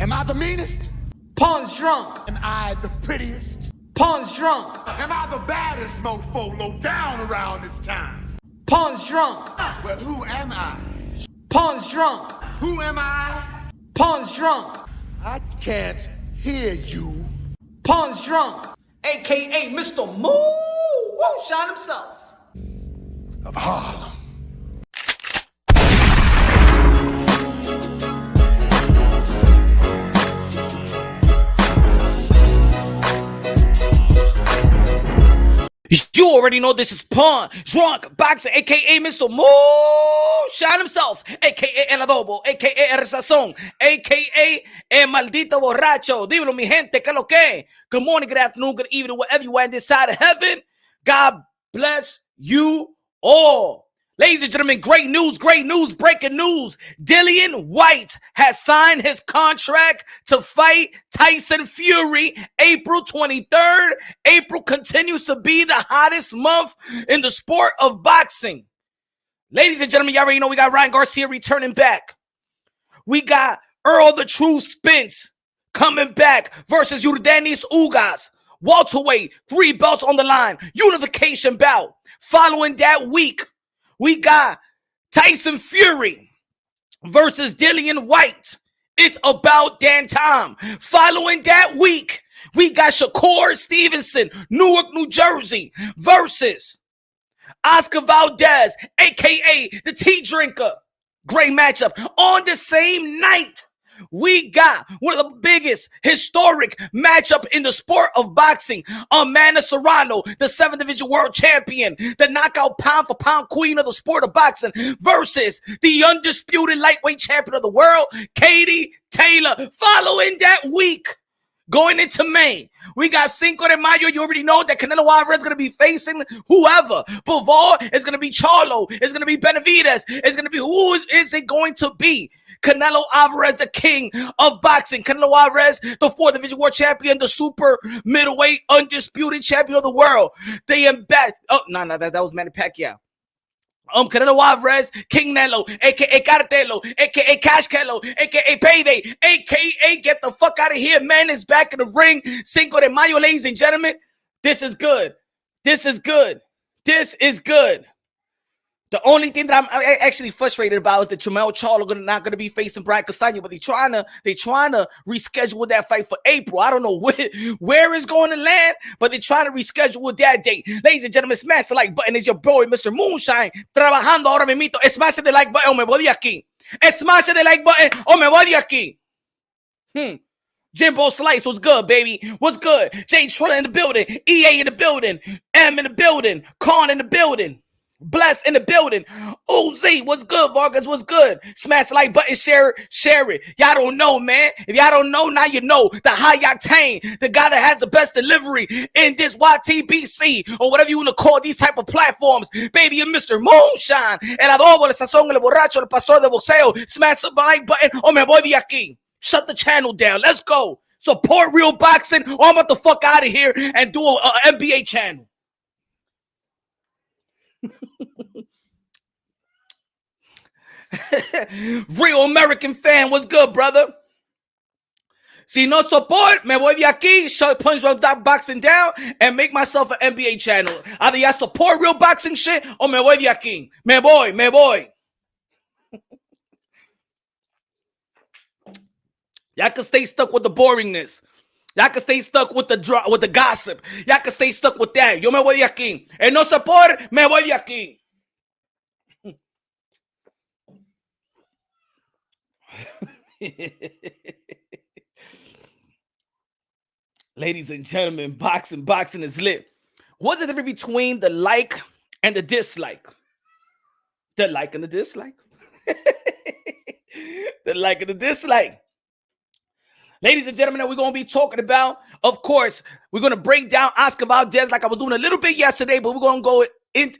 Am I the meanest? Pawn's drunk. Am I the prettiest? Pawn's drunk. Am I the baddest mofo low down around this time? Pawn's drunk. Well, who am I? Pawn's drunk. Who am I? Pawn's drunk. I can't hear you. Pawn's drunk. AKA Mr. Moonshine himself. Of Harlem. You already know this is Pawn, drunk, boxer, aka Mr. Moonshine himself, aka El Adobo, aka El Sazón, aka El Maldito Borracho. Dímelo, mi gente, que lo que? Good morning, good afternoon, good evening, wherever you are in this side of heaven. God bless you all. Ladies and gentlemen, great news, breaking news. Dillian Whyte has signed his contract to fight Tyson Fury April 23rd. April continues to be the hottest month in the sport of boxing. Ladies and gentlemen, y'all already know we got Ryan Garcia returning back. We got Earl the True Spence coming back versus Yordenis Ugas. Welterweight, 3 belts on the line, unification bout. Following that week, we got Tyson Fury versus Dillian Whyte. It's about damn time. Following that week, we got Shakur Stevenson, Newark, New Jersey, versus Oscar Valdez, a.k.a. the Tea Drinker. Great matchup. On the same night, we got one of the biggest historic matchup in the sport of boxing. Amanda Serrano, the 7th Division World Champion, the knockout pound-for-pound queen of the sport of boxing, versus the undisputed lightweight champion of the world, Katie Taylor. Following that week, going into May, we got Cinco de Mayo. You already know that Canelo Alvarez is going to be facing whoever. Bivol is going to be Charlo. It's going to be Benavidez. It's going to be who is it going to be? Canelo Alvarez, the king of boxing. Canelo Alvarez, the 4th Division World Champion, the super middleweight undisputed champion of the world. They embed. Oh, no, that was Manny Pacquiao. Canelo Alvarez, King Nelo, a.k.a. Cartelo, a.k.a. Cash Kello, a.k.a. Payday, a.k.a. Get the fuck out of here, man, is back in the ring. Cinco de Mayo, ladies and gentlemen. This is good. This is good. This is good. The only thing that I'm actually frustrated about is that Jermell Charlo not going to be facing Brian Castano, but they trying to reschedule that fight for April. I don't know where it's going to land, but they're trying to reschedule that date. Ladies and gentlemen, smash the like button. It's your boy, Mr. Moonshine, trabajando ahora mismito. Smash the like button o me voy de aquí. Smash the like button o me voy de aquí. Jimbo Slice, what's good, baby? What's good? Jay Trilla in the building. EA in the building. M in the building. Khan in the building. Bless in the building. Uzi, what's good, Vargas? What's good? Smash the like button, share it. Y'all don't know, man. If y'all don't know, now you know. The high octane, the guy that has the best delivery in this YTBC or whatever you want to call these type of platforms. Baby, you're Mr. Moonshine. El Adobo, el Sazón, el Borracho, el Pastor de Boxeo. Smash the like button or me voy de aquí. Shut the channel down. Let's go. Support real boxing or I'm about to fuck out of here and do an NBA channel. Real American fan, what's good, brother? Si no support, me voy de aquí, shut Punch Drunk Boxing down, and make myself an NBA channel. Either y'all support real boxing shit, or me voy de aquí. Me voy. Y'all can stay stuck with the boringness. Y'all can stay stuck with the gossip. Y'all can stay stuck with that. Yo me voy de aquí. And no support, me voy de aquí. Ladies and gentlemen, boxing is lit. What's the difference between the like and the dislike? The like and the dislike. The like and the dislike. Ladies and gentlemen, we're going to be talking about, of course, we're going to break down Oscar Valdez like I was doing a little bit yesterday, but we're going to go in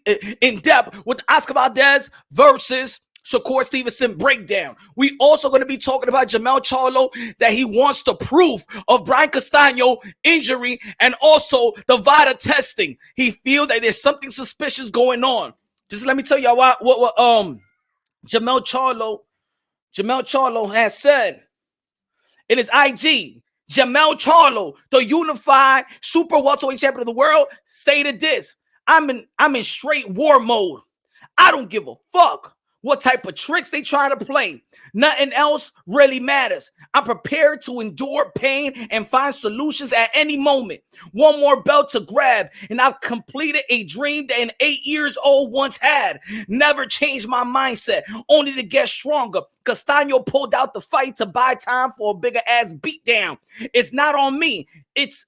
depth with Oscar Valdez versus Shakur Stevenson breakdown. We also going to be talking about Jermell Charlo, that he wants the proof of Brian Castano injury and also the VADA testing. He feels that there's something suspicious going on. Just let me tell y'all what Jermell Charlo has said. in his IG, Jermell Charlo, the unified super welterweight champion of the world, stated this: I'm in straight war mode. I don't give a fuck what type of tricks they try to play. Nothing else really matters. I'm prepared to endure pain and find solutions at any moment. One more belt to grab, and I've completed a dream that an 8 years old once had. Never changed my mindset, only to get stronger. Castano pulled out the fight to buy time for a bigger ass beatdown. It's not on me. It's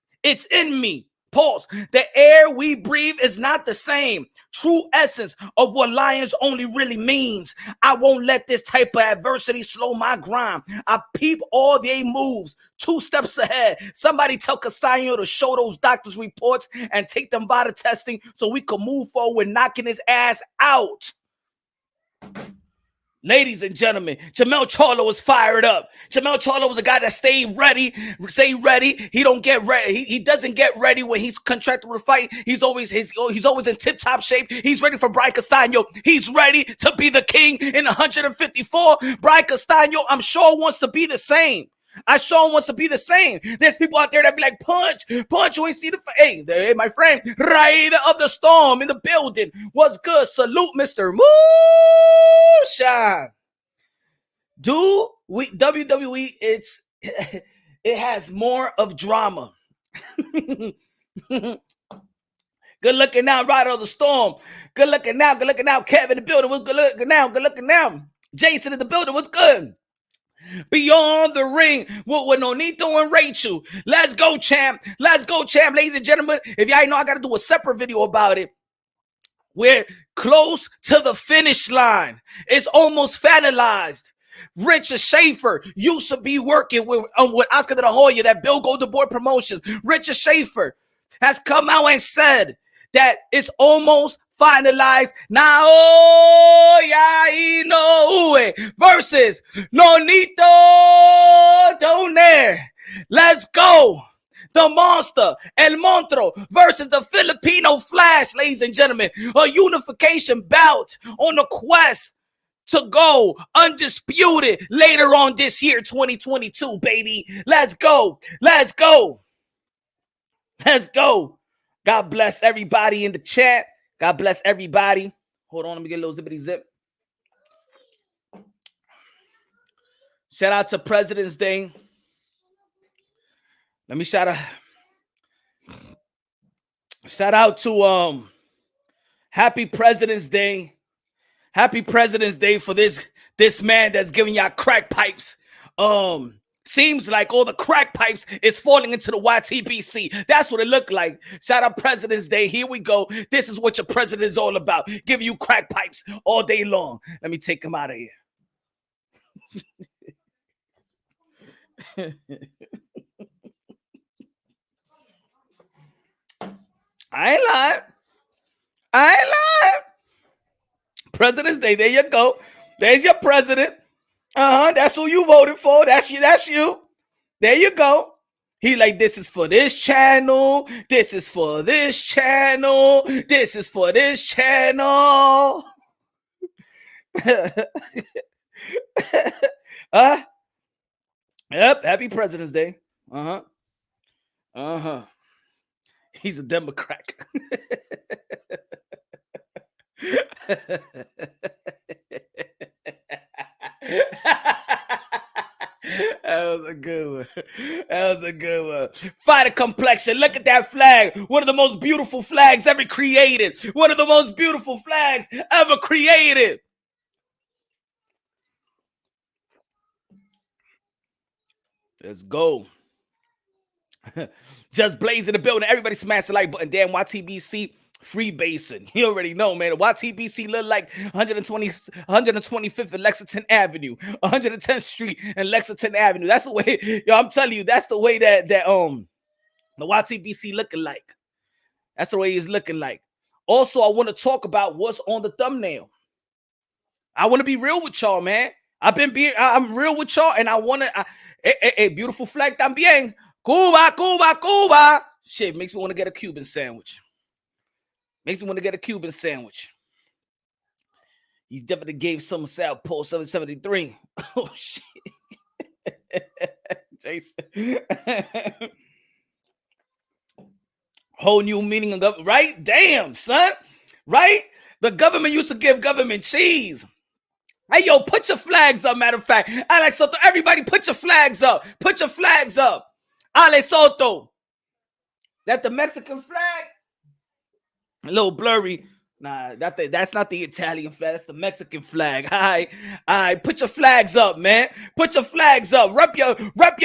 in me. Pause. The air we breathe is not the same. True essence of what Lions only really means. I won't let this type of adversity slow my grind. I peep all their moves 2 steps ahead. Somebody tell Castano to show those doctor's reports and take them by the testing so we can move forward knocking his ass out. Ladies and gentlemen, Jermell Charlo was fired up. Jermell Charlo was a guy that stayed ready, stay ready. He don't get ready. He doesn't get ready when he's contracted to fight. He's always in tip-top shape. He's ready for Brian Castano. He's ready to be the king in 154. Brian Castano, I'm sure, wants to be the same. I sure wants to be the same. There's people out there that be like, punch, you ain't see the fight. Hey, my friend, Rider of the Storm in the building. What's good? Salute, Mr. Moonshine. WWE, it has more of drama. Good looking now, Rider of the Storm. Good looking now, Kevin in the building. What's good looking now? Jason in the building. What's good? Beyond the ring with Nonito and Rachel. Let's go, champ. Ladies and gentlemen. If y'all know, I got to do a separate video about it. We're close to the finish line. It's almost finalized. Richard Schaefer used to be working with Oscar de la Hoya, that Bill Golden Boy Promotions. Richard Schaefer has come out and said that it's almost finalized. Now, versus Nonito Donaire. Let's go. The Monster, El Monstro versus the Filipino Flash, ladies and gentlemen. A unification bout on the quest to go undisputed later on this year, 2022, baby. Let's go. God bless everybody in the chat. God bless everybody. Hold on, let me get a little zippity zip. Shout out to President's Day. Let me shout out to Happy President's Day. Happy President's Day for this man that's giving y'all crack pipes. Seems like all the crack pipes is falling into the YTBC. That's what it looked like. Shout out President's Day. Here we go. This is what your president is all about. Giving you crack pipes all day long. Let me take him out of here. I ain't lying. President's Day. There you go. There's your president. That's who you voted for. That's you. There you go. He like, this is for this channel. This is for this channel. This is for this channel. Yep. Happy President's Day. He's a Democrat. That was a good one. Fighter complexion. Look at that flag. One of the most beautiful flags ever created. Let's go. Just Blaze in the building. Everybody smash the like button. Damn, YTBC free basing. You already know, man. YTBC look like 125th and Lexington Avenue, 110th Street and Lexington Avenue. That's the way, I'm telling you, that's the way that the YTBC looking like. That's the way he's looking like. Also, I want to talk about what's on the thumbnail. I want to be real with y'all, man. I'm real with y'all, and I want to. A beautiful flag también. Cuba. Shit, makes me want to get a Cuban sandwich. He's definitely gave some South Pole 773. Oh, shit. Jason. Whole new meaning of government, right? Damn, son. Right? The government used to give government cheese. Hey, yo, put your flags up, matter of fact. Ale Soto, everybody put your flags up. Put your flags up. Ale Soto. That the Mexican flag? A little blurry. Nah, that's not the Italian flag. That's the Mexican flag. All right. Put your flags up, man. Put your flags up. Rep your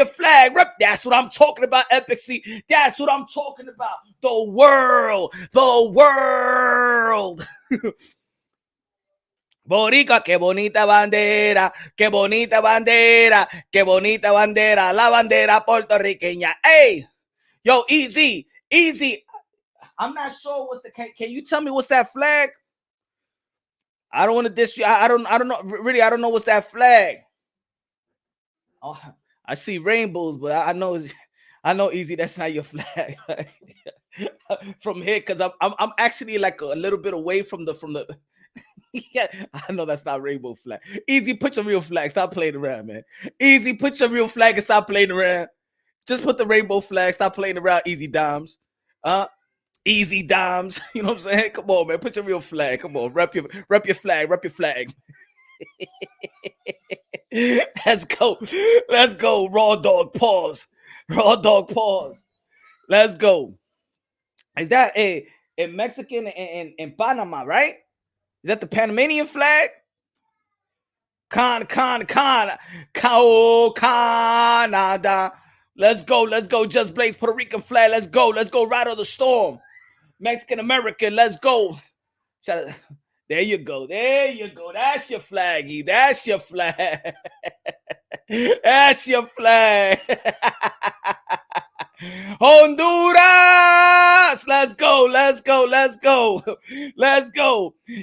flag. That's what I'm talking about, Epic C. That's what I'm talking about. The world. Borica, qué bonita bandera, qué bonita bandera, qué bonita bandera, la bandera puertorriqueña. Hey, yo, easy. I'm not sure what's the. Can you tell me what's that flag? I don't want to diss you. I don't know. Really, I don't know what's that flag. Oh, I see rainbows, but I know easy. That's not your flag. From here, because I'm actually like a little bit away from the. Yeah, I know that's not rainbow flag. Easy, put your real flag. Stop playing around, man. Easy, put your real flag and stop playing around. Just put the rainbow flag. Stop playing around, Easy Dimes. Easy Dimes. You know what I'm saying? Come on, man. Put your real flag. Come on. Rep your flag. Rep your flag. Let's go. Raw dog pause. Let's go. Is that a Mexican in Panama, right? Is that the Panamanian flag? Canada. Let's go. Just Blaze, Puerto Rican flag. Let's go. Ride on the storm. Mexican American. Let's go. There you go. That's your flag, E. That's your flag. Honduras! Let's go.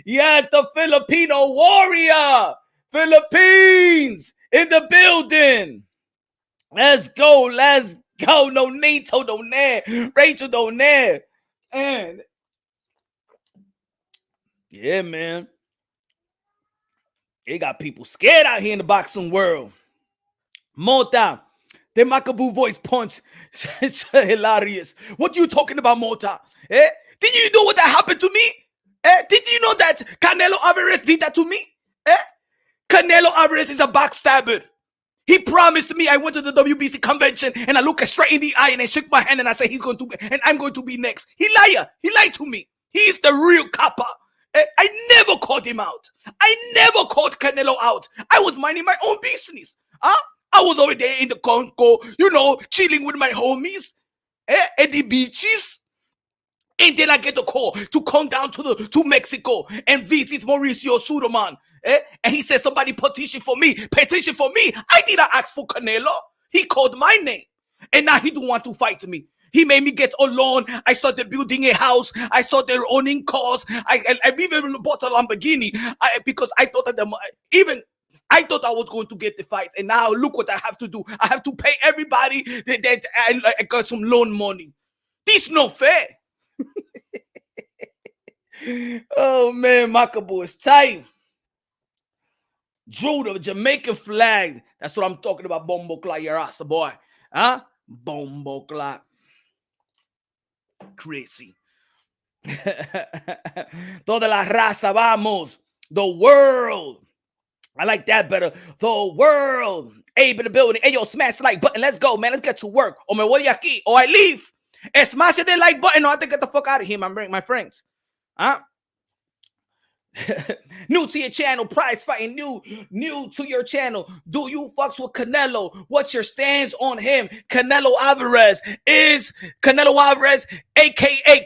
Yes, the Filipino warrior. Philippines in the building. Let's go. No Nito, don't there. Rachel, don't there. And yeah, man. They got people scared out here in the boxing world. Mota. The Makabu voice punch. Hilarious. What are you talking about, Mota? Did you know what that happened to me? Did you know that Canelo Alvarez did that to me? Canelo Alvarez is a backstabber. He promised me. I went to the WBC convention and I looked straight in the eye and I shook my hand and I said I'm going to be next. He lied to me. He's the real kappa. I never called him out. I never called Canelo out. I was minding my own business. I was over there in the Congo, chilling with my homies at the beaches. And then I get a call to come down to Mexico and visit Mauricio Sudoman. And he said, somebody petition for me. I didn't ask for Canelo. He called my name. And now he don't want to fight me. He made me get a loan. I started building a house. I started owning cars. I even bought a Lamborghini because I thought that I thought I was going to get the fight. And now look what I have to do. I have to pay everybody that I got some loan money. This no fair. Oh, man, Makabu is tight. Drew, the Jamaican flag. That's what I'm talking about, Bombo Clock, your ass, boy. Bombo Clock. Crazy. Toda la raza, vamos. The world. I like that better. The world. Abe in the building. Hey, yo, smash the like button. Let's go, man. Let's get to work. O me voy de aquí. Or I leave. Smash the like button. No, I have to get the fuck out of here, my friends. New to your channel, prize fighting, new to your channel. Do you fucks with Canelo? What's your stance on him? Canelo Alvarez, aka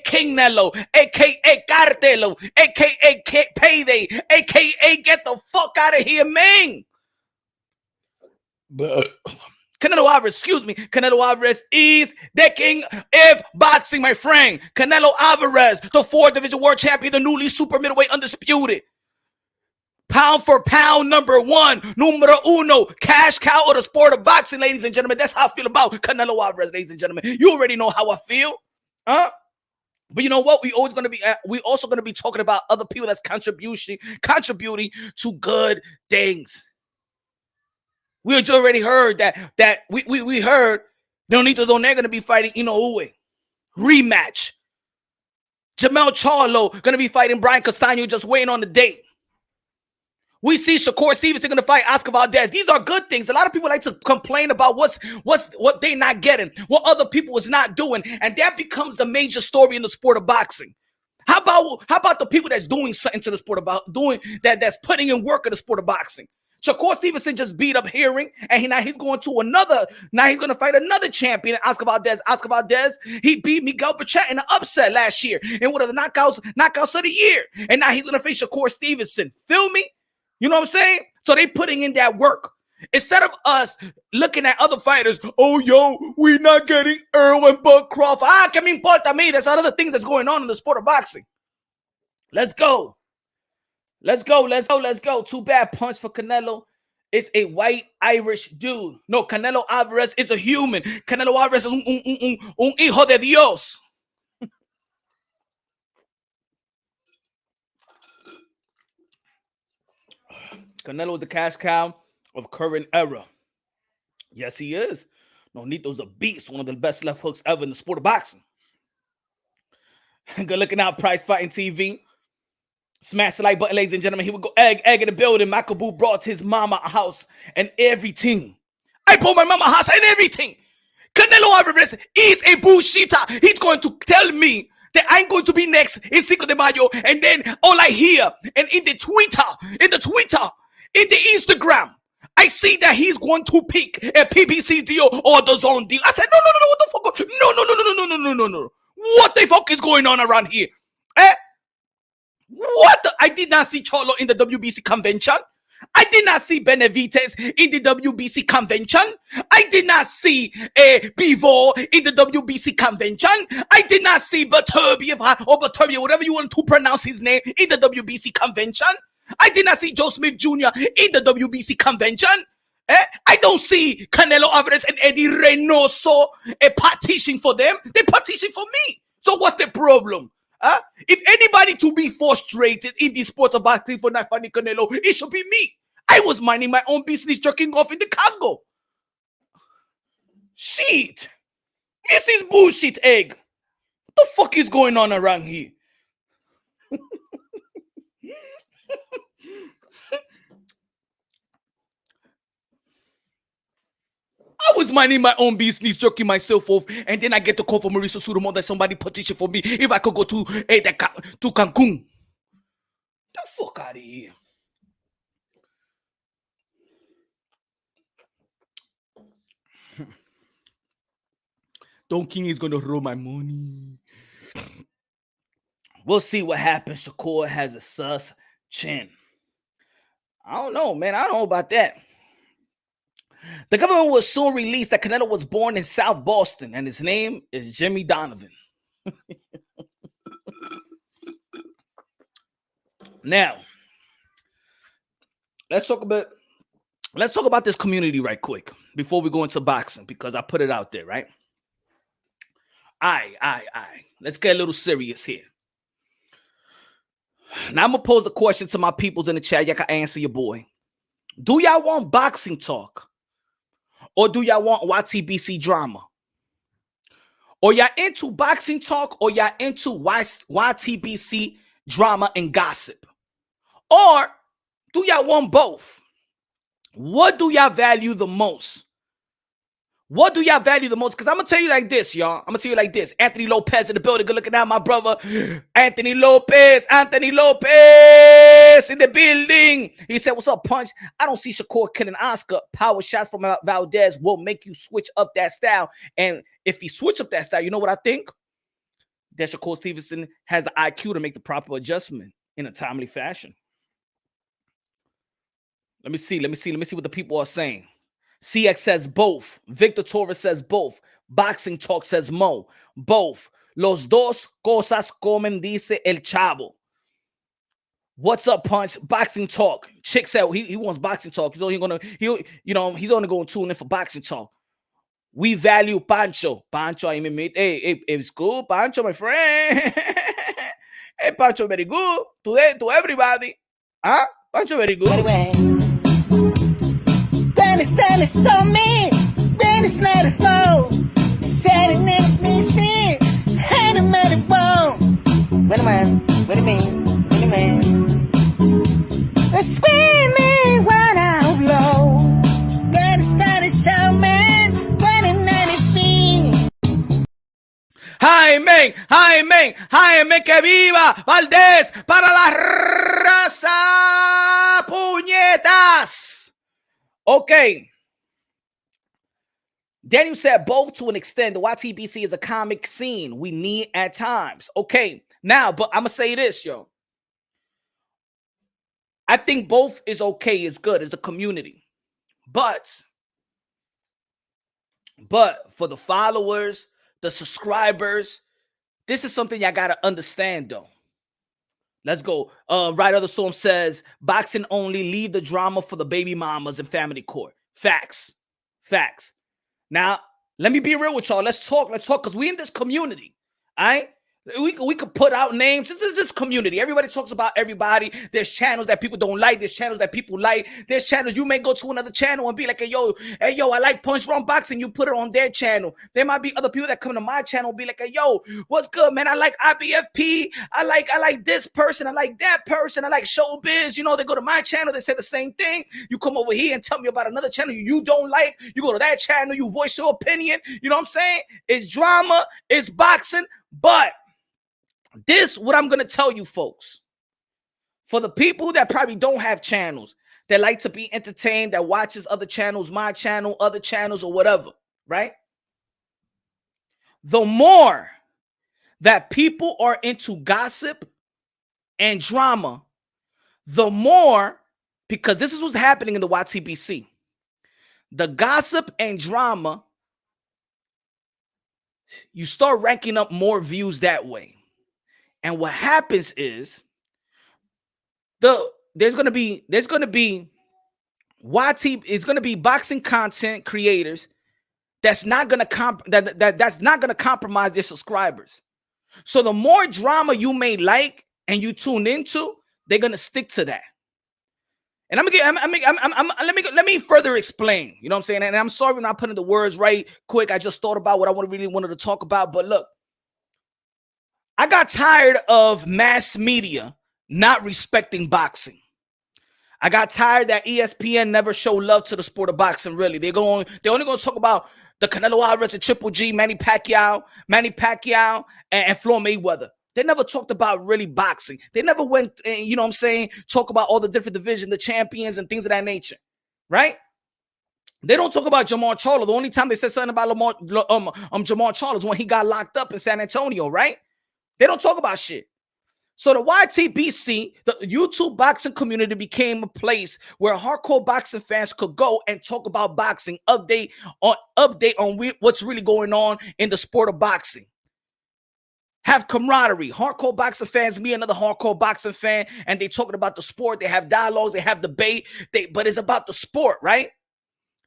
King Nello, aka Cartelo, aka Payday, aka get the fuck out of here, man. Canelo Alvarez is the king of boxing, my friend. Canelo Alvarez, the 4th division world champion, the newly super middleweight undisputed. Pound for pound, numero uno, cash cow of the sport of boxing, ladies and gentlemen. That's how I feel about Canelo Alvarez, ladies and gentlemen. You already know how I feel. But you know what? We also gonna be talking about other people that's contributing to good things. We had already heard that we heard Donito Donaire going to be fighting Inoue. Rematch. Jermell Charlo going to be fighting Brian Castano, just waiting on the date. We see Shakur Stevenson going to fight Oscar Valdez. These are good things. A lot of people like to complain about what they not getting, what other people is not doing, and that becomes the major story in the sport of boxing. How about the people that's doing something to the sport about doing that's putting in work in the sport of boxing? Shakur Stevenson just beat up Herring, and now he's going to fight another champion, Oscar Valdez. Oscar Valdez, he beat Miguel Pachet in an upset last year in one of the knockouts of the year, and now he's going to face Shakur Stevenson. Feel me? You know what I'm saying? So they putting in that work. Instead of us looking at other fighters, oh, yo, we not getting Erwin Bud Crawford. Que me importa a mí. There's other things that's going on in the sport of boxing. Let's go. Too bad punch for Canelo. It's a white Irish dude. No, Canelo Alvarez is a human. Canelo Alvarez is un hijo de Dios. Canelo is the cash cow of current era. Yes, he is. Nonito's a beast, one of the best left hooks ever in the sport of boxing. Good looking out, Price Fighting TV. Smash the like button, ladies and gentlemen. Here we go. Egg in the building. Makabu brought his mama a house and everything. I bought my mama a house and everything. Canelo Alvarez is a bullshitter. He's going to tell me that I'm going to be next in Cinco de Mayo, and then all I hear, and in the Twitter, in the Instagram, I see that he's going to pick a PBC deal or the zone deal. I said, no, what the fuck? No. What the fuck is going on around here? I did not see Charlo in the WBC convention. I did not see Benavidez in the WBC convention. I did not see Bivol in the WBC convention. I did not see Baturbia, whatever you want to pronounce his name, in the WBC convention. I did not see Joe Smith Jr. in the WBC convention. I don't see Canelo Alvarez and Eddie Reynoso petition for them. They petition for me. So what's the problem? If anybody to be frustrated in the sport of boxing for not finding Canelo, it should be me. I was minding my own business, jerking off in the Congo. Shit. This is bullshit, egg. What the fuck is going on around here? I was minding my own business, jerking myself off, and then I get the call from Mauricio Sudamon that somebody petitioned for me if I could go to Cancun. The fuck out of here. Don King is going to throw my money. We'll see what happens. Shakur has a sus chin. I don't know, man. I don't know about that. The government will soon release that Canelo was born in South Boston and his name is Jimmy Donovan. Now, let's talk about this community right quick before we go into boxing, because I put it out there, right? Let's get a little serious here. Now I'm gonna pose the question to my peoples in the chat. Y'all can answer your boy. Do y'all want boxing talk? Or do y'all want YTBC drama? Or y'all into boxing talk, or y'all into YTBC drama and gossip? Or do y'all want both? What do y'all value the most? What do y'all value the most? Because I'm going to tell you like this, y'all. I'm going to tell you like this. Anthony Lopez in the building. Good looking at my brother. Anthony Lopez in the building. He said, what's up, Punch? I don't see Shakur killing Oscar. Power shots from Valdez will make you switch up that style. And if he switch up that style, you know what I think? That Shakur Stevenson has the IQ to make the proper adjustment in a timely fashion. Let me see what the people are saying. CX says both. Victor Torres says both. Boxing Talk says Mo. Both. Los dos cosas comen, dice el chavo. What's up, Punch? Boxing Talk. Chick said he wants boxing talk. He's only going to tune in for boxing talk. We value Pancho. Pancho, I mean, hey, it's cool. Pancho, my friend. Hey, Pancho, very good. To everybody. Huh? Pancho, very good. When the sun is stormy, then it's not a snow. Saturday night, this thing, had a mighty bone. Wait a minute, wait a minute, wait a minute. The screaming right out low. Gotta start a show, man, running 90 feet. Jaime, Jaime, Jaime, que viva Valdez para la raza, puñetas. Okay. Daniel said both to an extent. The YTBC is a comic scene we need at times. Okay. Now, but I'm going to say this, yo. I think both is okay, is good, is the community. But for the followers, the subscribers, this is something y'all got to understand, though. Let's go. Right Other Storm says, boxing only, leave the drama for the baby mamas and family court. Facts. Facts. Now, let me be real with y'all. Let's talk, because we in this community, all right? We could put out names. This is this community. Everybody talks about everybody. There's channels that people don't like. There's channels that people like. There's channels you may go to another channel and be like, hey, yo, I like Punch Drunk Boxing. You put it on their channel. There might be other people that come to my channel and be like, hey, yo, what's good, man? I like IBFP. I like this person. I like that person. I like Showbiz. You know, they go to my channel. They say the same thing. You come over here and tell me about another channel you don't like. You go to that channel. You voice your opinion. You know what I'm saying? It's drama. It's boxing. But this, what I'm going to tell you, folks, for the people that probably don't have channels, that like to be entertained, that watches other channels, my channel, other channels, or whatever, right? The more that people are into gossip and drama, the more, because this is what's happening in the YTBC, the gossip and drama, you start ranking up more views that way. And what happens is there's gonna be boxing content creators that's not gonna that's not gonna compromise their subscribers. So the more drama you may like and you tune into, they're gonna stick to that. And let me further explain. You know what I'm saying? And I'm sorry when I'm putting the words right quick. I just thought about what I really wanted to talk about. But look, I got tired of mass media not respecting boxing. I got tired that ESPN never show love to the sport of boxing, really. They're only going to talk about the Canelo Alvarez and Triple G, Manny Pacquiao, and Floyd Mayweather. They never talked about really boxing. They never went, you know what I'm saying, talk about all the different divisions, the champions, and things of that nature, right? They don't talk about Jermell Charlo. The only time they said something about Jermell Charlo is when he got locked up in San Antonio, right? They don't talk about shit. So the YTBC, the YouTube boxing community, became a place where hardcore boxing fans could go and talk about boxing, update on what's really going on in the sport of boxing. Have camaraderie. Hardcore boxing fans, me, another hardcore boxing fan, and they talking about the sport. They have dialogues, they have debate, but it's about the sport, right?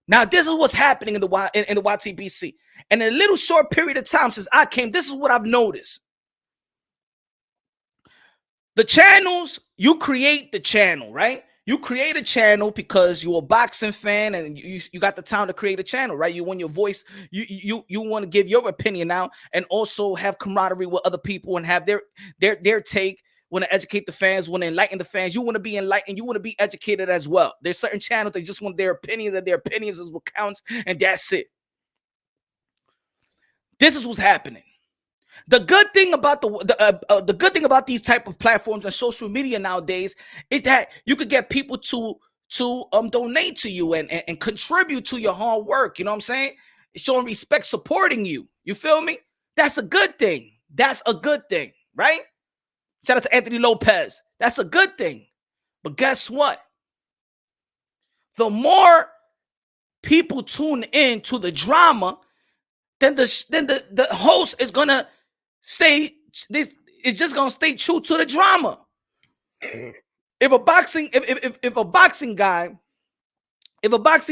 Now, this is what's happening in the YTBC. And in a little short period of time since I came, this is what I've noticed. The channels, you create the channel, right? You create a channel because you're a boxing fan and you got the time to create a channel, right? You want your voice, you want to give your opinion out and also have camaraderie with other people and have their take, want to educate the fans, want to enlighten the fans. You want to be enlightened, you want to be educated as well. There's certain channels they just want their opinions, and their opinions is what counts, and that's it. This is what's happening. The good thing about the good thing about these type of platforms and social media nowadays is that you could get people to donate to you and contribute to your hard work. You know what I'm saying? Showing respect, supporting you. You feel me? That's a good thing. That's a good thing, right? Shout out to Anthony Lopez. That's a good thing. But guess what? The more people tune in to the drama, then the host is gonna stay. This is just gonna stay true to the drama. If a boxing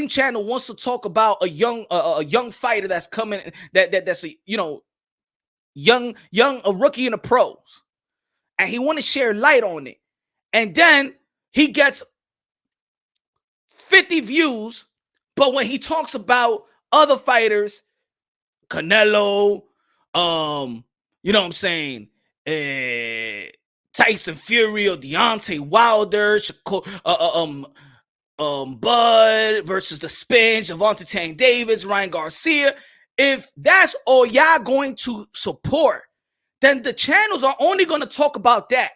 channel wants to talk about a young fighter that's coming, that's a a rookie in the pros, and he want to share light on it, and then he gets 50 views, But when he talks about other fighters, Canelo, you know what I'm saying, Tyson Fury or Deontay Wilder, Shakur, Bud versus the Spin, Gervonta Tank Davis, Ryan Garcia. If that's all y'all going to support, then the channels are only going to talk about that.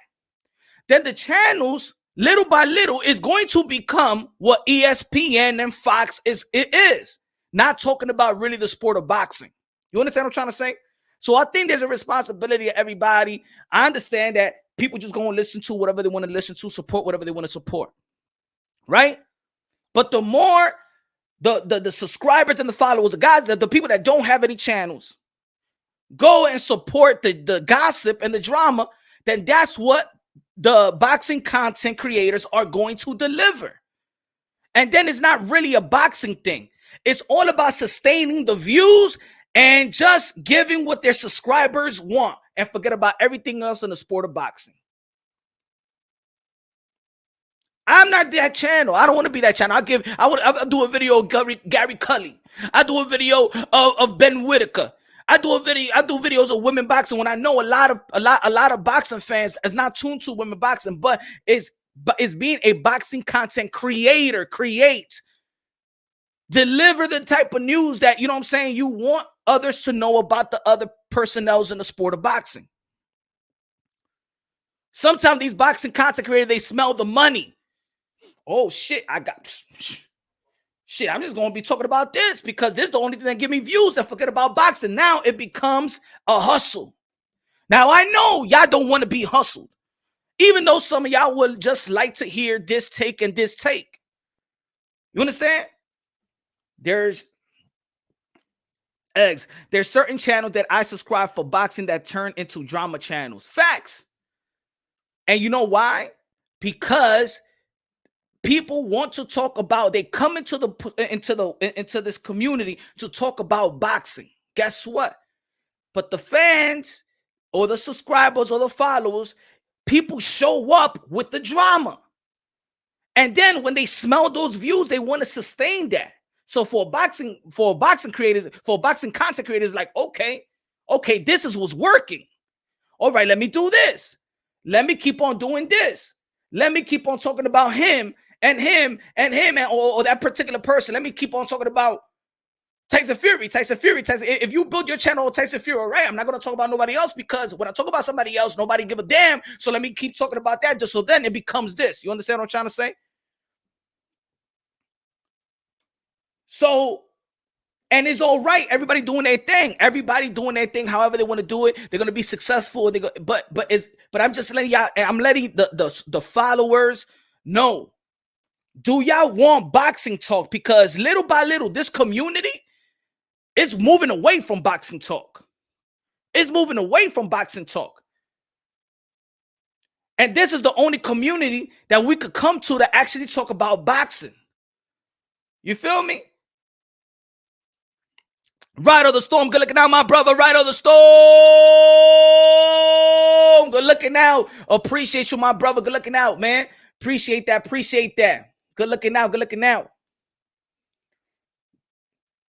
Then the channels, little by little, is going to become what ESPN and Fox is. It is not talking about really the sport of boxing. You understand what I'm trying to say? So I think there's a responsibility of everybody. I understand that people just going to listen to whatever they want to listen to, support whatever they want to support, right? But the more the subscribers and the followers, the guys, the people that don't have any channels, go and support the gossip and the drama, then that's what the boxing content creators are going to deliver. And then it's not really a boxing thing. It's all about sustaining the views and just giving what their subscribers want and forget about everything else in the sport of boxing. I'm not that channel. I don't want to be that channel. I'll do a video of Gary Cully. I do a video of Ben Whitaker. I do videos of women boxing when I know a lot of boxing fans is not tuned to women boxing, but is being a boxing content creator. Deliver the type of news that, you know what I'm saying, you want others to know about the other personnels in the sport of boxing. Sometimes these boxing content creators, they smell the money. Oh shit, I'm just going to be talking about this because this is the only thing that give me views, and forget about boxing. Now it becomes a hustle. Now I know y'all don't want to be hustled, even though some of y'all would just like to hear this take and this take. You understand? There's certain channels that I subscribe for boxing that turn into drama channels. Facts. And you know why? Because people want to talk about, they come into this community to talk about boxing. Guess what? But the fans or the subscribers or the followers, people show up with the drama. And then when they smell those views, they want to sustain that. So for boxing content creators, like, okay, this is what's working. All right, let me do this. Let me keep on doing this. Let me keep on talking about him and or that particular person. Let me keep on talking about Tyson Fury. If you build your channel on Tyson Fury, all right, I'm not going to talk about nobody else, because when I talk about somebody else, nobody give a damn. So let me keep talking about that, just so then it becomes this. You understand what I'm trying to say? So, and it's all right. Everybody doing their thing. However they want to do it. They're going to be successful. But I'm just letting y'all, I'm letting the followers know. Do y'all want boxing talk? Because little by little, this community is moving away from boxing talk. And this is the only community that we could come to actually talk about boxing. You feel me? Right on the storm. Good looking out, my brother. Right on the storm. Good looking out. Appreciate you, my brother. Good looking out, man. Appreciate that. Good looking out.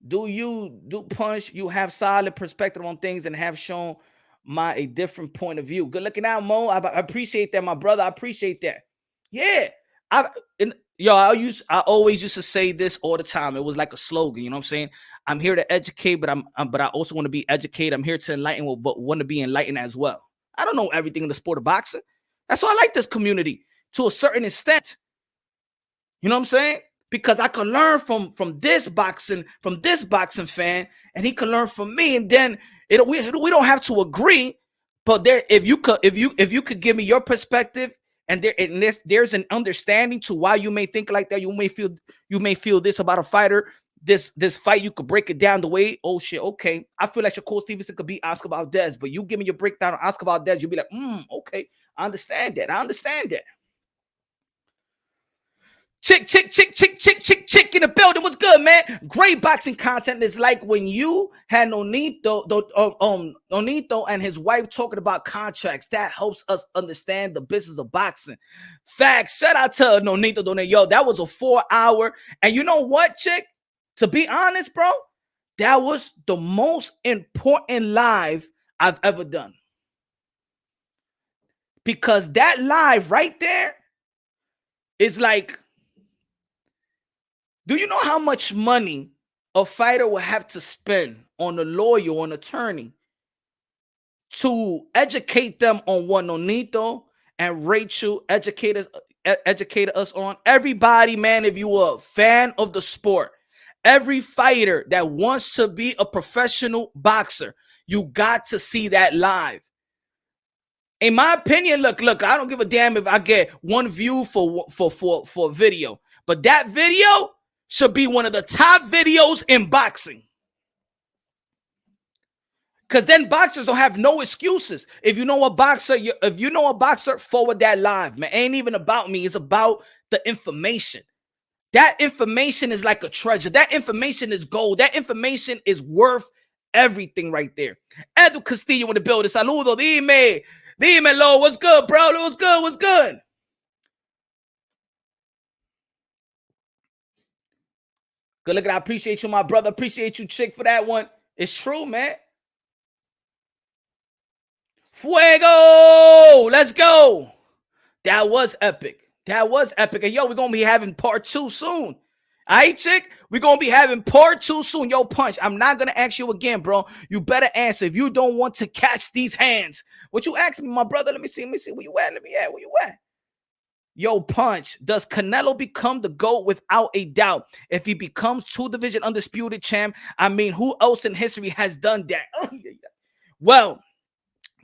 Do punch? You have solid perspective on things and have shown a different point of view. Good looking out, Mo. I appreciate that, my brother. I appreciate that. Yeah. I always used to say this all the time. It was like a slogan, you know what I'm saying? I'm here to educate, but I also want to be educated. I'm here to enlighten, but want to be enlightened as well. I don't know everything in the sport of boxing. That's why I like this community to a certain extent. You know what I'm saying? Because I can learn from this boxing fan, and he can learn from me, and then we don't have to agree, but if you could give me your perspective, and there's an understanding to why you may think like that. You may feel this about a fighter. This fight, you could break it down the way, oh shit, okay. I feel like Shakur Stevenson could beat Oscar Valdez, but you give me your breakdown on Oscar Valdez, you'll be like, okay, I understand that. Chick in the building. What's good, man? Great boxing content is like when you had Nonito and his wife talking about contracts. That helps us understand the business of boxing. Facts. Shout out to Nonito. Yo, that was a 4 hour. And you know what, chick? To be honest, bro, that was the most important live I've ever done. Because that live right there is like, do you know how much money a fighter will have to spend on a lawyer or an attorney to educate them on what Nonito and Rachel educated us on? Everybody, man, if you are a fan of the sport, every fighter that wants to be a professional boxer, you got to see that live. In my opinion, look, I don't give a damn if I get one view for a video, but that video should be one of the top videos in boxing. Because then boxers don't have no excuses. If you know a boxer, forward that live, man. It ain't even about me. It's about the information. That information is like a treasure. That information is gold. That information is worth everything right there. Edu Castillo in the building. Saludo. Dime, Lo. What's good, bro? What's good? Good looking. I appreciate you, my brother. Appreciate you, chick, for that one. It's true, man. Fuego! Let's go. That was epic. And yo, we're going to be having part 2 soon. All right, chick? We're going to be having part 2 soon. Yo, Punch, I'm not going to ask you again, bro. You better answer if you don't want to catch these hands. What you asked me, my brother? Let me see. Where you at? Where you at? Yo, Punch, does Canelo become the GOAT without a doubt? If he becomes 2-division undisputed champ, I mean, who else in history has done that? Well,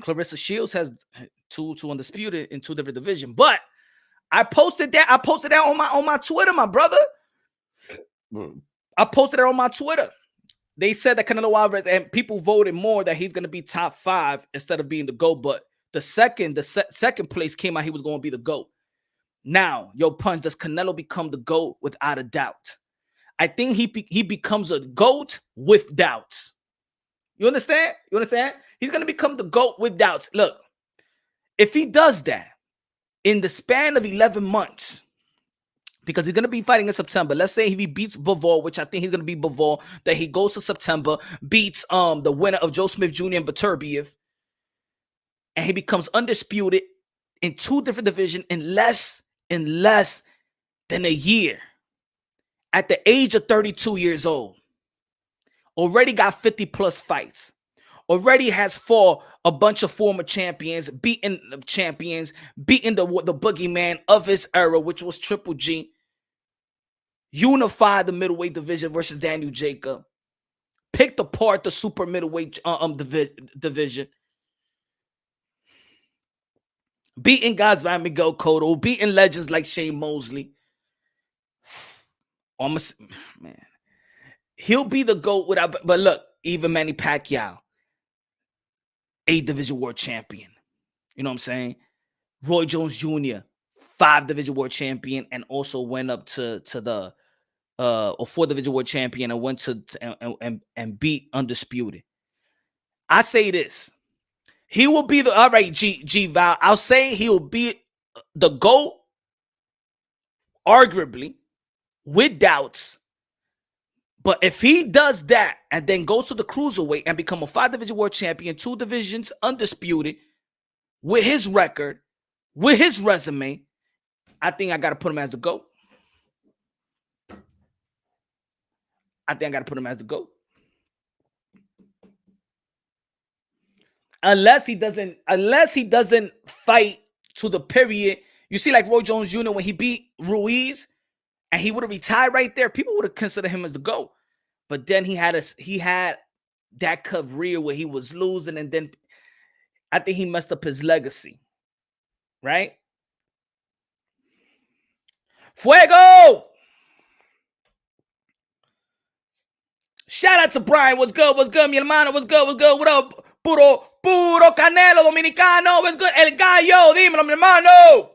Clarissa Shields has two undisputed in 2 different divisions, but I posted that on my Twitter, my brother. I posted it on my Twitter. They said that Canelo Alvarez, and people voted more that he's going to be top 5 instead of being the GOAT, but the second place came out he was going to be the GOAT. Now, yo, Punch, does Canelo become the GOAT without a doubt? I think he becomes a GOAT with doubts. You understand? He's going to become the GOAT with doubts. Look, if he does that in the span of 11 months, because he's going to be fighting in September. Let's say if he beats Bivol, which I think he's going to be Bivol, that he goes to September, beats the winner of Joe Smith Jr. and Beterbiev, and he becomes undisputed in 2 different divisions in less than a year. At the age of 32 years old. Already got 50+ fights. Already has fought a bunch of former champions, beaten the boogeyman of his era, which was Triple G. Unified the middleweight division versus Daniel Jacob. Picked apart the super middleweight division. Beating guys like Miguel Cotto, beating legends like Shane Mosley. Man, he'll be the GOAT without. But look, even Manny Pacquiao, 8-division world champion. You know what I'm saying? Roy Jones Jr., 5-division world champion, and also went up to the 4-division world champion and went to and beat undisputed. I say this. He will be the, all right, G Val. I'll say he will be the GOAT, arguably, with doubts. But if he does that and then goes to the cruiserweight and become a 5-division world champion, 2 divisions undisputed, with his record, with his resume, I think I got to put him as the GOAT. Unless he doesn't fight to the period. You see, like Roy Jones Jr., when he beat Ruiz and he would have retired right there, people would have considered him as the GOAT. But then he had that career where he was losing, and then I think he messed up his legacy. Right? Fuego! Shout out to Brian. What's good, mi hermano? What's good? What up? Puro Canelo Dominicano. What's good? El Gallo. Dímelo, mi hermano.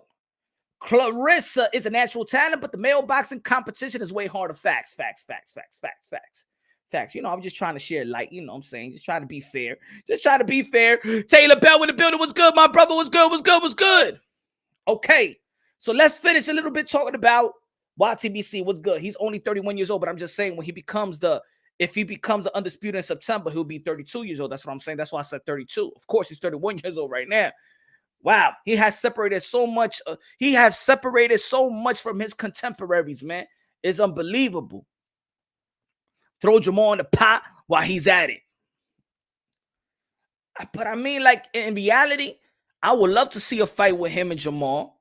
Clarissa is a natural talent, but the male boxing competition is way harder. Facts. You know, I'm just trying to share light. You know what I'm saying? Just trying to be fair. Taylor Bell in the building. What's good, my brother? What's good? Okay. So let's finish a little bit talking about YTBC, what's good? He's only 31 years old, but I'm just saying when he becomes if he becomes the undisputed in September, he'll be 32 years old. That's what I'm saying. That's why I said 32. Of course, he's 31 years old right now. Wow, he has separated so much. He has separated so much from his contemporaries, man. It's unbelievable. Throw Jamal in the pot while he's at it. But I mean, like, in reality, I would love to see a fight with him and Jamal.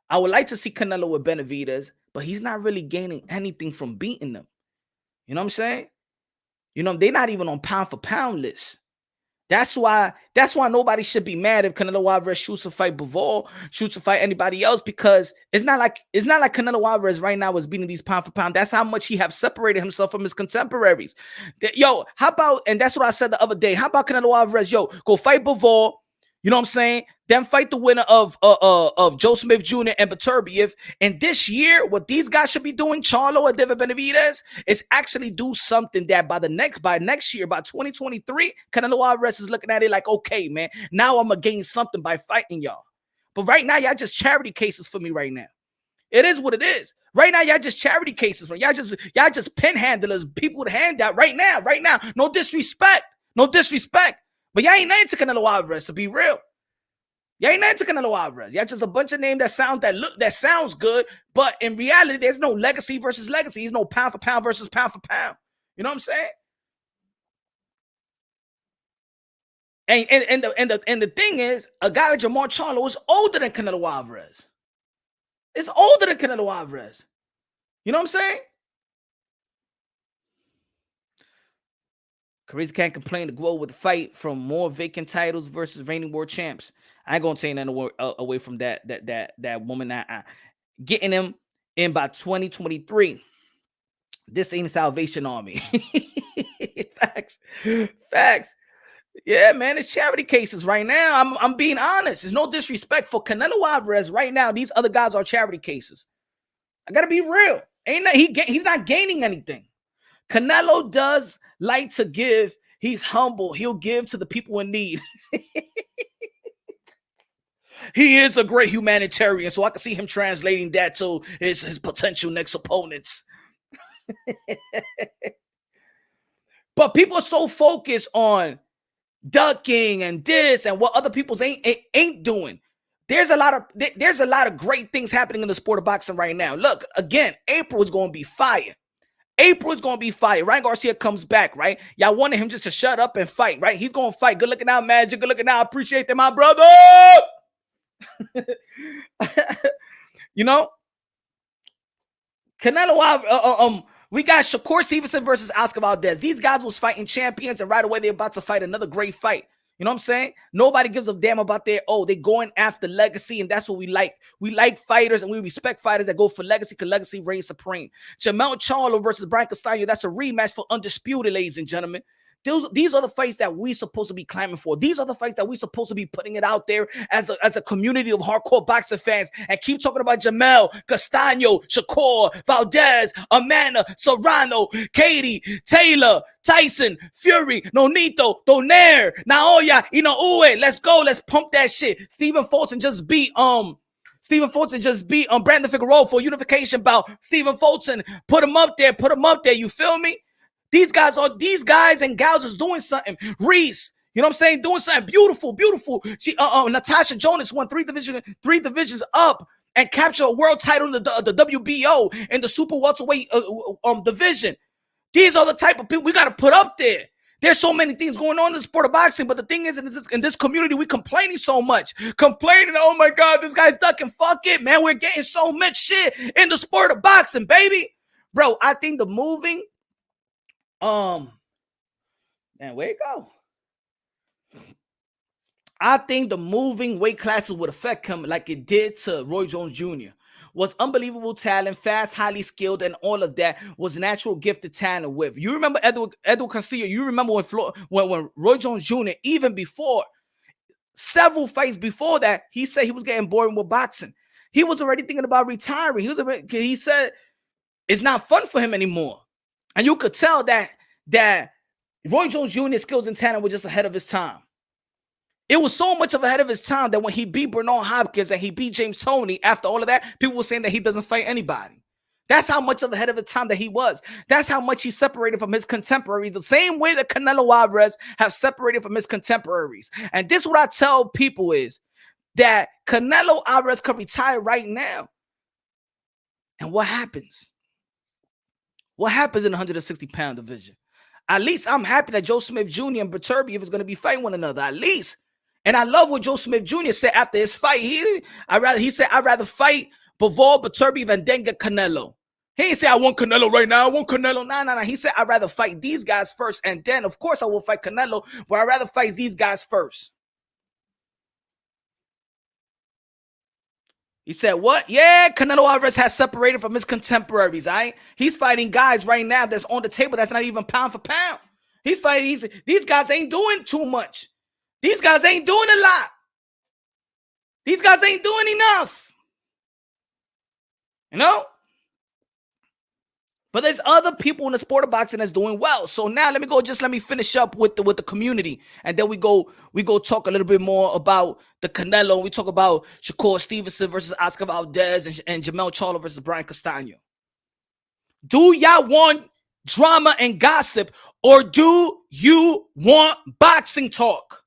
I would like to see Canelo with Benavidez, but he's not really gaining anything from beating them. You know what I'm saying? You know, they're not even on pound for pound list. That's why nobody should be mad if Canelo Alvarez shoots to fight Bivol, shoots to fight anybody else, because it's not like Canelo Alvarez right now is beating these pound for pound. That's how much he have separated himself from his contemporaries. Yo, how about, and that's what I said the other day, how about Canelo Alvarez, yo, go fight Bivol, you know what I'm saying? Then fight the winner of Joe Smith Jr. and Beterbiev. And this year, what these guys should be doing, Charlo and David Benavidez, is actually do something that by next year, by 2023, Canelo Alvarez is looking at it like, okay, man, now I'm gonna gain something by fighting y'all. But right now, y'all just charity cases for me right now. It is what it is. Right now, y'all just charity cases for y'all just pinhandlers, people with handout right now. No disrespect. But y'all ain't nothing to Canelo Alvarez, to be real. Y'all ain't nothing to Canelo Alvarez. Y'all just a bunch of names that sounds good, but in reality, there's no legacy versus legacy. There's no pound for pound versus pound for pound. You know what I'm saying? And the thing is, a guy like Jermell Charlo is older than Canelo Alvarez. It's older than Canelo Alvarez. You know what I'm saying? Crazy can't complain to go with the fight from more vacant titles versus reigning world champs. I ain't gonna take nothing away from that woman. Getting him in by 2023. This ain't a Salvation Army. Facts. Yeah, man, it's charity cases right now. I'm being honest. There's no disrespect for Canelo Alvarez right now. These other guys are charity cases. I gotta be real. He's not gaining anything. Canelo does like to give. He's humble. He'll give to the people in need. He is a great humanitarian, so I can see him translating that to his potential next opponents. But people are so focused on ducking and this and what other people's ain't doing. There's a lot of great things happening in the sport of boxing right now. Look, again, April is going to be fire. Ryan Garcia comes back, right? Y'all wanted him just to shut up and fight, right? He's going to fight. Good looking out, Magic. Good looking out. Appreciate that, my brother. You know? Canelo, we got Shakur Stevenson versus Oscar Valdez. These guys was fighting champions, and right away they're about to fight another great fight. You know what I'm saying? Nobody gives a damn about they're going after legacy, and that's what we like. We like fighters, and we respect fighters that go for legacy, because legacy reigns supreme. Jermell Charlo versus Brian Castano, that's a rematch for undisputed, ladies and gentlemen. These are the fights that we supposed to be clamoring for. These are the fights that we supposed to be putting it out there as a community of hardcore boxing fans, and keep talking about Jermell, Castano, Shakur, Valdez, Amanda, Serrano, Katie, Taylor, Tyson, Fury, Nonito, Donaire, Naoya, Inoue. Let's go. Let's pump that shit. Stephen Fulton just beat Brandon Figueroa for unification bout. Stephen Fulton, put him up there. You feel me? These guys and gals is doing something. Reese, you know what I'm saying? Doing something beautiful. She, Natasha Jonas won three divisions up and captured a world title in the WBO in the super welterweight division. These are the type of people we got to put up there. There's so many things going on in the sport of boxing, but the thing is, in this community, we complaining so much. Oh my God, this guy's ducking. Fuck it, man. We're getting so much shit in the sport of boxing, baby. Bro, I think the moving, man, where it go? I think the moving weight classes would affect him like it did to Roy Jones Jr. Was unbelievable talent, fast, highly skilled, and all of that. Was natural gifted talent with. You remember Edward Castillo? You remember when Roy Jones Jr., even before, several fights before that, he said he was getting bored with boxing. He was already thinking about retiring. He said it's not fun for him anymore. And you could tell that Roy Jones Jr.'s skills and talent were just ahead of his time. It was so much of ahead of his time that when he beat Bernard Hopkins and he beat James Toney, after all of that, people were saying that he doesn't fight anybody. That's how much of ahead of the time that he was. That's how much he separated from his contemporaries, the same way that Canelo Alvarez have separated from his contemporaries. And this is what I tell people is that Canelo Alvarez could retire right now. And what happens? What happens in the 160-pound division? At least I'm happy that Joe Smith Jr. and Beterbiev is going to be fighting one another, at least. And I love what Joe Smith Jr. said after his fight. He said, I'd rather fight Bivol, Beterbiev, and then get Canelo. He didn't say, I want Canelo right now. I want Canelo. No. He said, I'd rather fight these guys first. And then, of course, I will fight Canelo, but I'd rather fight these guys first. He said, what? Yeah, Canelo Alvarez has separated from his contemporaries, all right? He's fighting guys right now that's on the table that's not even pound for pound. He's fighting, these guys ain't doing too much. These guys ain't doing a lot. These guys ain't doing enough. You know? But there's other people in the sport of boxing that's doing well. So now let me finish up with the community. And then we go talk a little bit more about the Canelo. We talk about Shakur Stevenson versus Oscar Valdez and Jermell Charlo versus Brian Castano. Do y'all want drama and gossip, or do you want boxing talk?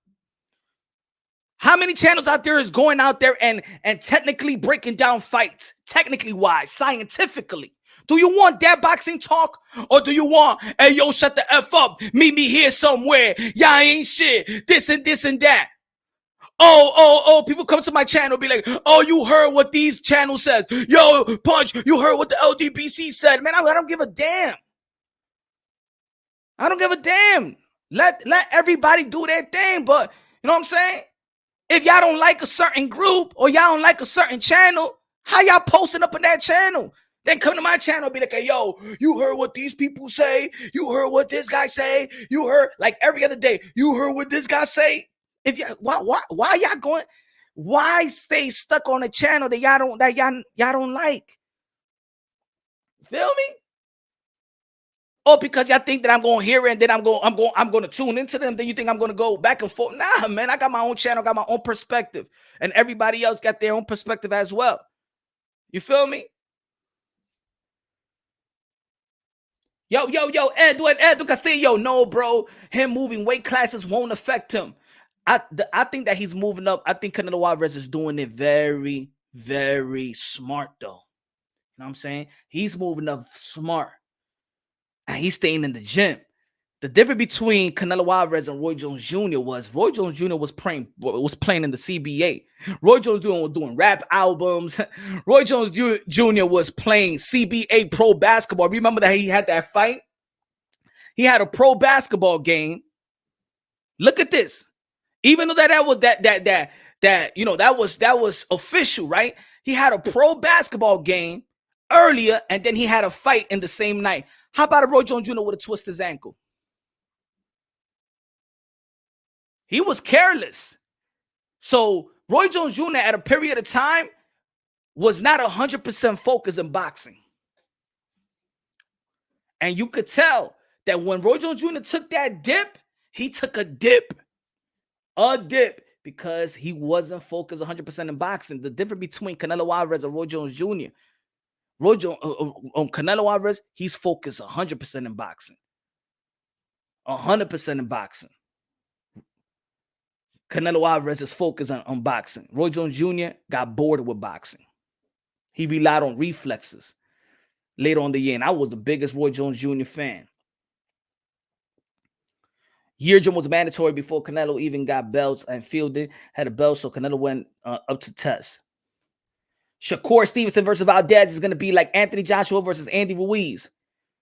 How many channels out there is going out there and technically breaking down fights, technically wise, scientifically? Do you want that boxing talk, or do you want, hey, yo, shut the F up, meet me here somewhere, y'all ain't shit, this and that? Oh, people come to my channel, be like, oh, you heard what these channels said. Yo, Punch, you heard what the LDBC said. Man, I don't give a damn. I don't give a damn. Let everybody do their thing, but you know what I'm saying? If y'all don't like a certain group or y'all don't like a certain channel, how y'all posting up on that channel? Then come to my channel and be like, hey, yo, you heard what these people say? You heard what this guy say? You heard, like every other day, you heard what this guy say? If you why y'all going? Why stay stuck on a channel that y'all don't like? Feel me? Oh, because y'all think that I'm going to hear it and then I'm going to tune into them. Then you think I'm going to go back and forth? Nah, man, I got my own channel, got my own perspective, and everybody else got their own perspective as well. You feel me? Yo, Edu Castillo. No, bro. Him moving weight classes won't affect him. I think that he's moving up. I think Canelo Alvarez is doing it very, very smart, though. You know what I'm saying? He's moving up smart. And he's staying in the gym. The difference between Canelo Alvarez and Roy Jones Jr. was Roy Jones Jr. was playing in the CBA. Roy Jones was doing rap albums. Roy Jones Jr. was playing CBA pro basketball. Remember that he had that fight? He had a pro basketball game. Look at this. Even though that was official, right? He had a pro basketball game earlier, and then he had a fight in the same night. How about a Roy Jones Jr. would have twisted his ankle? He was careless. So Roy Jones Jr. at a period of time was not 100% focused in boxing. And you could tell that when Roy Jones Jr. took that dip, he took a dip, because he wasn't focused 100% in boxing. The difference between Canelo Alvarez and Roy Jones Jr., Canelo Alvarez, he's focused 100% in boxing. 100% in boxing. Canelo Alvarez is focused on boxing. Roy Jones Jr. got bored with boxing. He relied on reflexes later on the year, and I was the biggest Roy Jones Jr. fan. Year gym was mandatory before Canelo even got belts and fielded, had a belt, so Canelo went up to test. Shakur Stevenson versus Valdez is going to be like Anthony Joshua versus Andy Ruiz.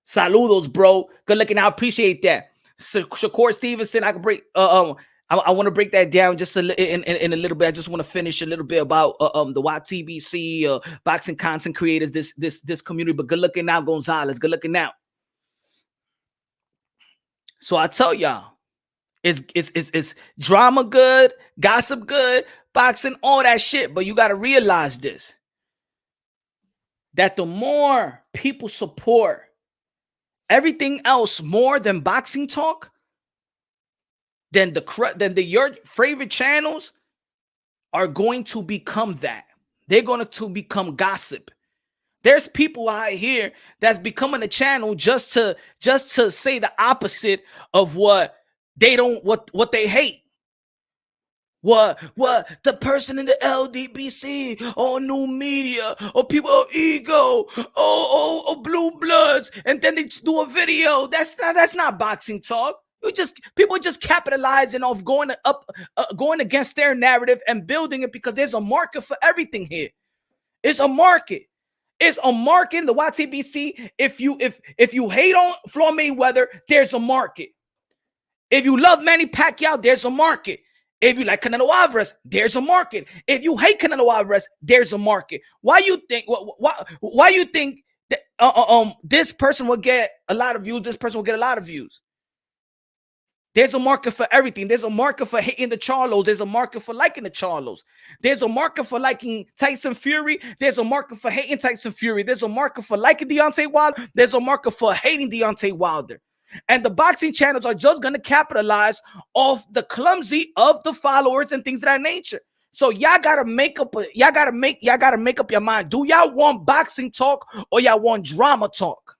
Saludos, bro. Good looking. I appreciate that. So, Shakur Stevenson, I can break. I want to break that down just in a little bit. I just want to finish a little bit about the YTBC boxing content creators, this community. But good looking out, Gonzalez. Good looking out. So I tell y'all, it's drama good, gossip good, boxing, all that shit. But you got to realize this, that the more people support everything else more than boxing talk, then your favorite channels are going to become that. They're going to become gossip. There's people out here that's becoming a channel just to say the opposite of what they don't what they hate. What the person in the LDBC or new media or people ego or blue bloods, and then they do a video. That's not boxing talk. People just capitalizing off going against their narrative and building it, because there's a market for everything here. It's a market. It's a market in the YTBC. If you hate on Floyd Mayweather, there's a market. If you love Manny Pacquiao, there's a market. If you like Canelo Alvarez, there's a market. If you hate Canelo Alvarez, there's a market. Why you think that this person will get a lot of views, this person will get a lot of views? There's a market for everything. There's a market for hating the Charlos. There's a market for liking the Charlos. There's a market for liking Tyson Fury. There's a market for hating Tyson Fury. There's a market for liking Deontay Wilder. There's a market for hating Deontay Wilder. And the boxing channels are just going to capitalize off the clumsy of the followers and things of that nature. So y'all gotta make up your mind. Do y'all want boxing talk or y'all want drama talk?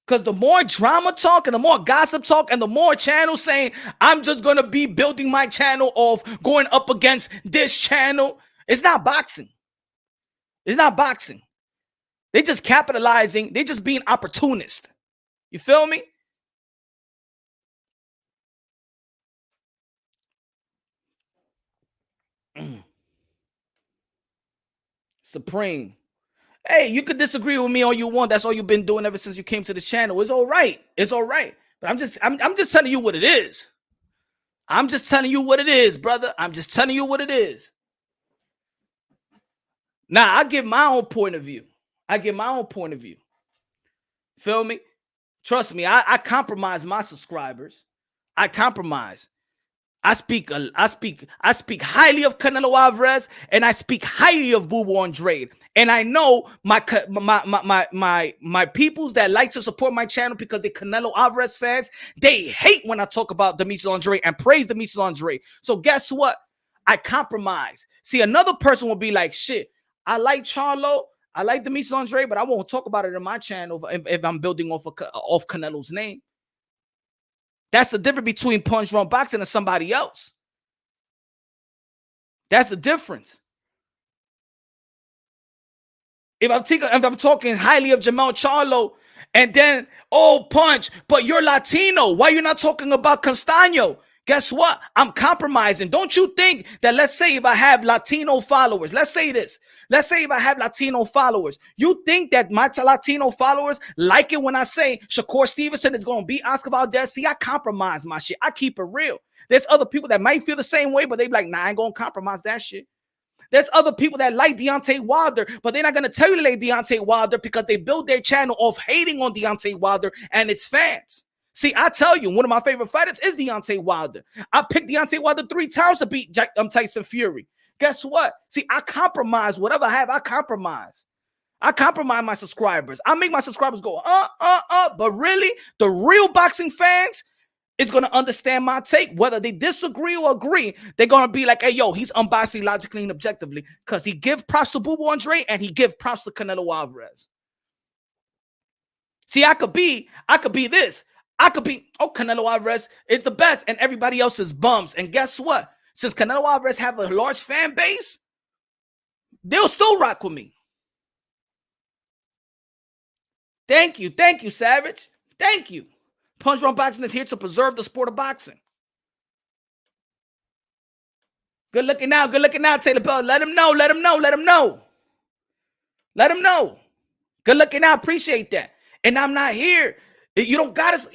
Because the more drama talk and the more gossip talk and the more channels saying, I'm just going to be building my channel off going up against this channel, it's not boxing. It's not boxing. They just capitalizing. They just being opportunist. You feel me? Supreme. Hey, you could disagree with me all you want. That's all you've been doing ever since you came to the channel. It's all right. It's all right. But I'm just telling you what it is. I'm just telling you what it is, brother. I'm just telling you what it is. Now, I give my own point of view. Feel me? Trust me, I compromise my subscribers. I compromise. I speak highly of Canelo Alvarez, and I speak highly of Boo Andrade. And I know my peoples that like to support my channel because they're Canelo Alvarez fans, they hate when I talk about Demetrius Andrade and praise Demetrius Andrade. So guess what? I compromise. See, another person will be like, shit, I like Charlo, I like Demetrius Andrade, but I won't talk about it in my channel if I'm building off Canelo's name. That's the difference between Punch Drunk Boxing and somebody else. That's the difference. If I'm talking highly of Jermell Charlo, and then, oh, Punch, but you're Latino. Why you not talking about Castano? Guess what? I'm compromising. Don't you think that, let's say if I have Latino followers, let's say this. Let's say if I have Latino followers, you think that my Latino followers like it when I say Shakur Stevenson is going to beat Oscar Valdez? See, I compromise my shit. I keep it real. There's other people that might feel the same way, but they be like, nah, I ain't going to compromise that shit. There's other people that like Deontay Wilder, but they're not going to tell you they like Deontay Wilder because they build their channel off hating on Deontay Wilder and its fans. See, I tell you, one of my favorite fighters is Deontay Wilder. I picked Deontay Wilder 3 times to beat Tyson Fury. Guess what? See, I compromise. Whatever I have, I compromise. I compromise my subscribers. I make my subscribers go, but really, the real boxing fans is going to understand my take. Whether they disagree or agree, they're going to be like, hey, yo, he's unbiased, logically, and objectively, because he give props to Boo Andrade and he give props to Canelo Alvarez. See, I could be this. I could be, oh, Canelo Alvarez is the best and everybody else is bums. And guess what? Since Canelo Alvarez have a large fan base, they'll still rock with me. Thank you, Savage. Thank you. Punch Drunk Boxing is here to preserve the sport of boxing. Good looking now, Taylor Bell. Let him know. Good looking out. Appreciate that. And I'm not here. You don't gotta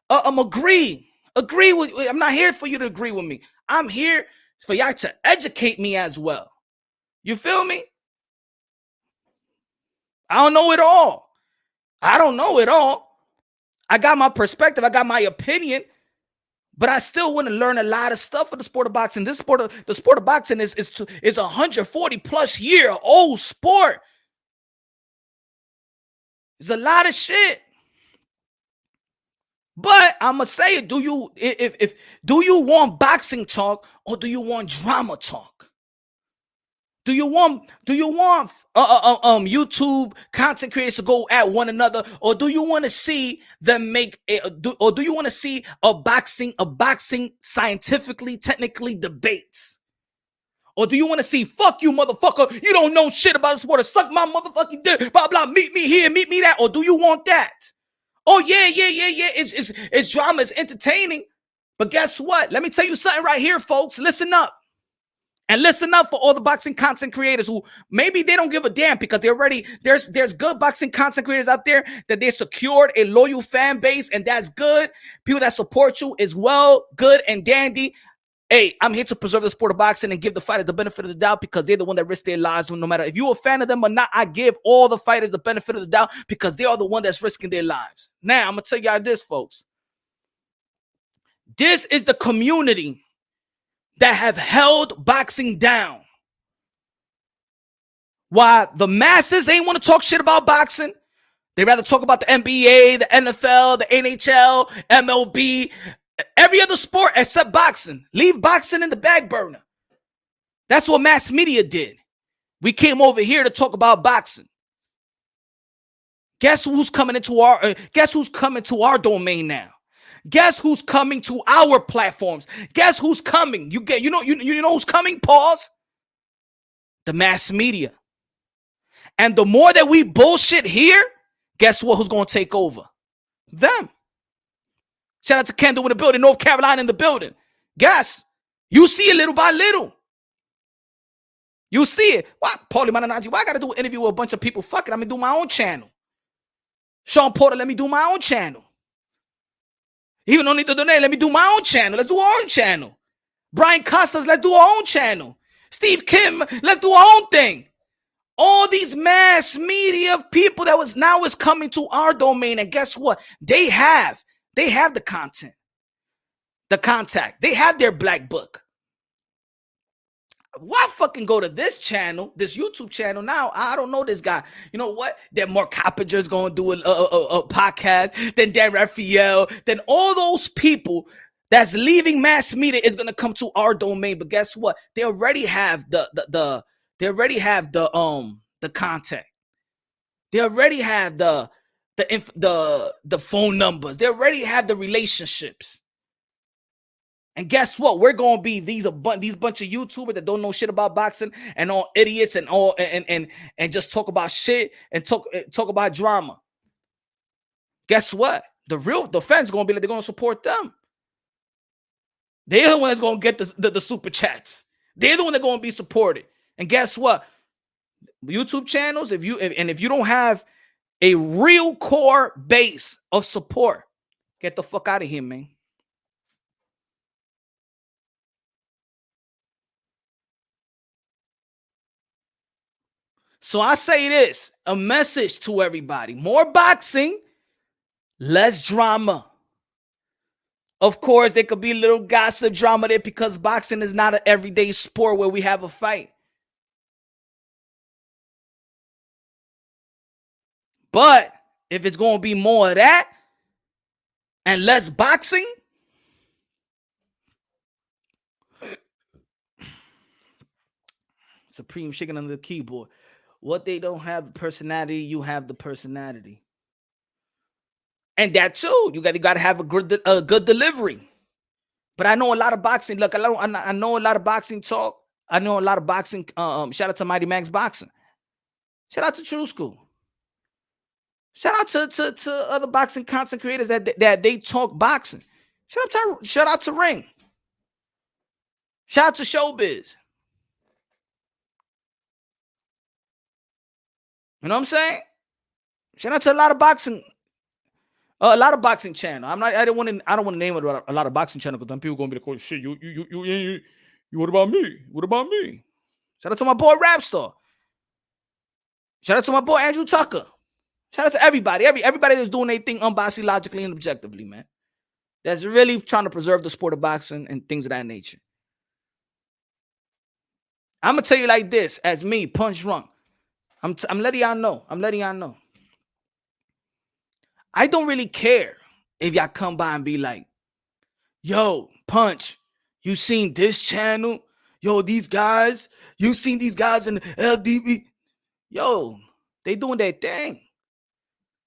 agree. Agree with. I'm not here for you to agree with me. I'm here for y'all to educate me as well. You feel me? I don't know it all. I got my perspective. I got my opinion. But I still want to learn a lot of stuff for the sport of boxing. The sport of boxing is 140 plus year old sport. There's a lot of shit. But I'm gonna say it. Do you if do you want boxing talk or do you want drama talk? Do you want YouTube content creators to go at one another, or do you want to see them make or do you want to see a boxing scientifically technically debates? Or do you want to see fuck you motherfucker, you don't know shit about the sport, or suck my motherfucking dick, blah blah, meet me here, meet me that? Or do you want that? Oh yeah, it's drama, it's entertaining. But guess what? Let me tell you something right here, folks. Listen up. And listen up for all the boxing content creators who maybe they don't give a damn because they're already there's good boxing content creators out there that they secured a loyal fan base, and that's good. People that support you is well, good and dandy. Hey, I'm here to preserve the sport of boxing and give the fighters the benefit of the doubt because they're the one that risk their lives. No matter if you're a fan of them or not, I give all the fighters the benefit of the doubt because they are the one that's risking their lives. Now, I'm going to tell y'all this, folks. This is the community that have held boxing down. While the masses ain't want to talk shit about boxing, they rather talk about the NBA, the NFL, the NHL, MLB, every other sport except boxing. Leave boxing in the back burner. That's what mass media did. We came over here to talk about boxing. Guess who's coming into our domain now? Guess who's coming to our platforms? Guess who's coming? You know who's coming? Pause. The mass media. And the more that we bullshit here, guess what? Who's going to take over? Them. Shout out to Kendall in the building, North Carolina in the building. Guess you see it little by little. You see it. Why, Paulie Mananaji? Why I got to do an interview with a bunch of people? Fuck it, I'm gonna do my own channel. Sean Porter, let me do my own channel. Even don't need to donate. Let me do my own channel. Let's do our own channel. Brian Costas, let's do our own channel. Steve Kim, let's do our own thing. All these mass media people that was now is coming to our domain, and guess what? They have the content, the contact. They have their black book. Why fucking go to this channel, this YouTube channel now? I don't know this guy. You know what? Then Mark Coppinger's going to do a podcast. Then Dan Raphael. Then all those people that's leaving mass media is going to come to our domain. But guess what? They already have the contact. They already have the phone numbers. They already have the relationships. And guess what? We're gonna be these bunch of YouTubers that don't know shit about boxing and all idiots and all and just talk about shit and talk about drama. Guess what? The fans gonna be like, they're gonna support them. They're the one that's gonna get the super chats. They're the one that's gonna be supported. And guess what? YouTube channels, if you don't have a real core base of support, get the fuck out of here, man. So I say this, a message to everybody. More boxing, less drama. Of course, there could be a little gossip drama there because boxing is not an everyday sport where we have a fight. But if it's going to be more of that and less boxing, Supreme Chicken under the keyboard. What they don't have personality, you have the personality. And that too, you got to have a good delivery. But I know a lot of boxing. Look, I know a lot of boxing talk. I know a lot of boxing. Shout out to Mighty Max Boxing. Shout out to True School. Shout out to other boxing content creators that they talk boxing. Shout out to Ring. Shout out to Showbiz. You know what I'm saying? Shout out to a lot of boxing channel. I don't want to name it a lot of boxing channel because then people gonna be like, oh shit, you what about me? What about me? Shout out to my boy Rapstar. Shout out to my boy Andrew Tucker. Shout out to everybody. Everybody that's doing their thing unbiasedly, logically, and objectively, man. That's really trying to preserve the sport of boxing and things of that nature. I'm gonna tell you like this, as me, Punch Drunk. I'm letting y'all know. I don't really care if y'all come by and be like, yo, Punch, you seen this channel? Yo, these guys, you seen these guys in the LDB? Yo, they doing their thing.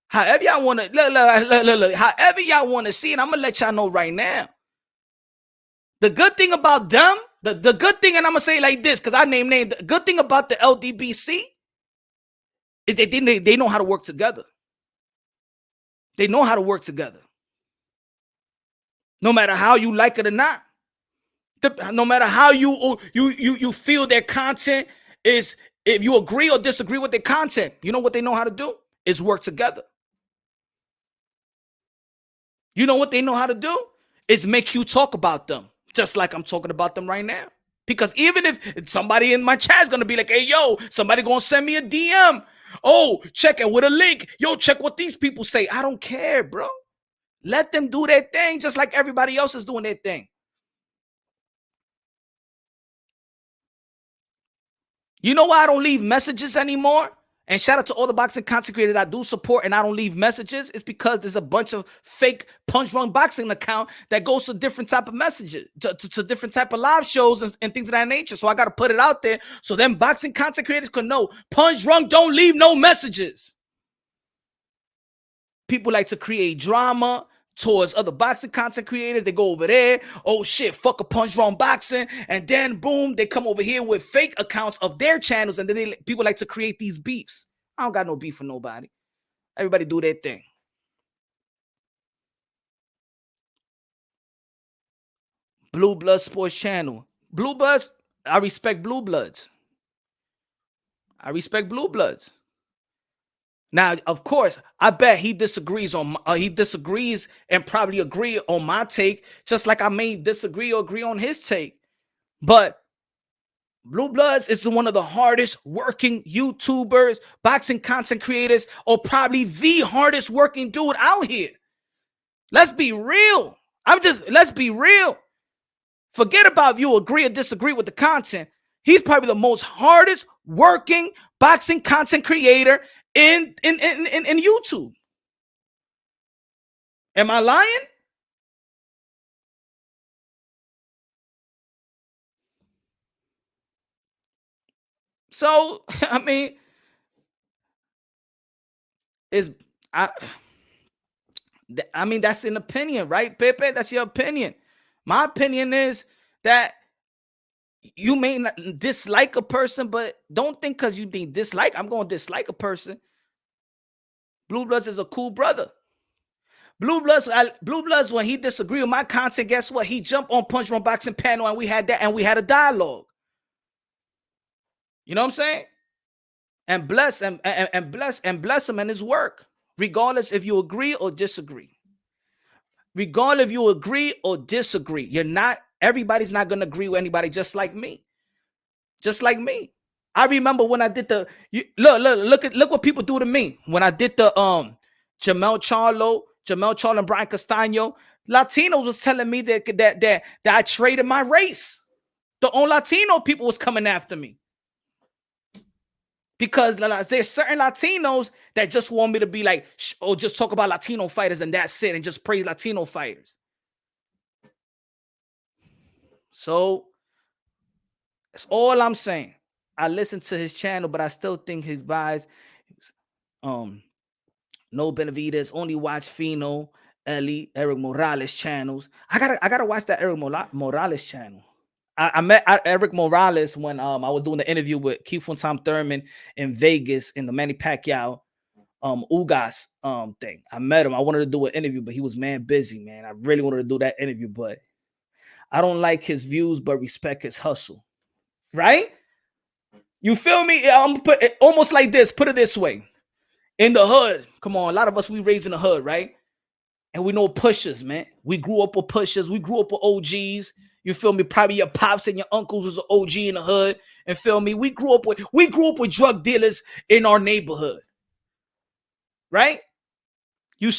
However y'all want to, look, however y'all want to see it, I'm going to let y'all know right now. The good thing about them, the good thing, and I'm going to say it like this, because I name, the good thing about the LDBC is that they know how to work together. They know how to work together. No matter how you like it or not. No matter how you feel their content is, if you agree or disagree with their content, you know what they know how to do? Is work together. You know what they know how to do? Is make you talk about them. Just like I'm talking about them right now. Because even if somebody in my chat is going to be like, hey, yo, somebody going to send me a DM. Oh, check it with a link. Yo, check what these people say. I don't care, bro. Let them do their thing just like everybody else is doing their thing. You know why I don't leave messages anymore? And shout out to all the boxing content creators that I do support and I don't leave messages. It's because there's a bunch of fake punch drunk boxing account that goes to different type of messages, to different type of live shows and things of that nature. So I got to put it out there so them boxing content creators can know punch drunk don't leave no messages. People like to create drama towards other boxing content creators. They go over there. Oh shit, fuck a punch drunk boxing. And then boom, they come over here with fake accounts of their channels. And then people like to create these beefs. I don't got no beef for nobody. Everybody do their thing. Blue Blood Sports Channel. Blue Bloods, I respect Blue Bloods. I respect Blue Bloods. Now, of course, I bet he disagrees and probably agree on my take, just like I may disagree or agree on his take. But Blue Bloods is one of the hardest working YouTubers, boxing content creators, or probably the hardest working dude out here. Let's be real. Let's be real. Forget about if you agree or disagree with the content. He's probably the most hardest working boxing content creator in YouTube. Am I lying? So, I mean, I mean, that's an opinion, right, Pepe? That's your opinion. My opinion is that you may not dislike a person, but don't think because you dislike, I'm going to dislike a person. Blue Bloods is a cool brother. Blue Bloods, when he disagreed with my content, guess what? He jumped on Punch Drunk Boxing panel and we had that, and we had a dialogue. You know what I'm saying? And bless him and his work, regardless if you agree or disagree. Regardless if you agree or disagree, everybody's not gonna agree with anybody, just like me. Just like me. I remember when I did look what people do to me. When I did the Jermell Charlo and Brian Castano, Latinos was telling me that I traded my race. The only Latino people was coming after me. Because there's certain Latinos that just want me to be like, just talk about Latino fighters and that's it, and just praise Latino fighters. So that's all I'm saying. I listen to his channel, but I still think his buys, no Benavides, only watch Fino, Eli, Eric Morales channels. I gotta watch that Eric Morales channel. I met Eric Morales when I was doing the interview with Keith and Tom Thurman in Vegas in the Manny Pacquiao Ugas thing. I met him. I wanted to do an interview, but he was busy, man. I really wanted to do that interview, but I don't like his views, but respect his hustle. Right? You feel me? I'm gonna put it almost like this. Put it this way. In the hood, come on, a lot of us, we raised in the hood, right? And we know pushers, man. We grew up with pushers. We grew up with OGs. You feel me? Probably your pops and your uncles was an OG in the hood. And feel me? We grew up with drug dealers in our neighborhood. Right? You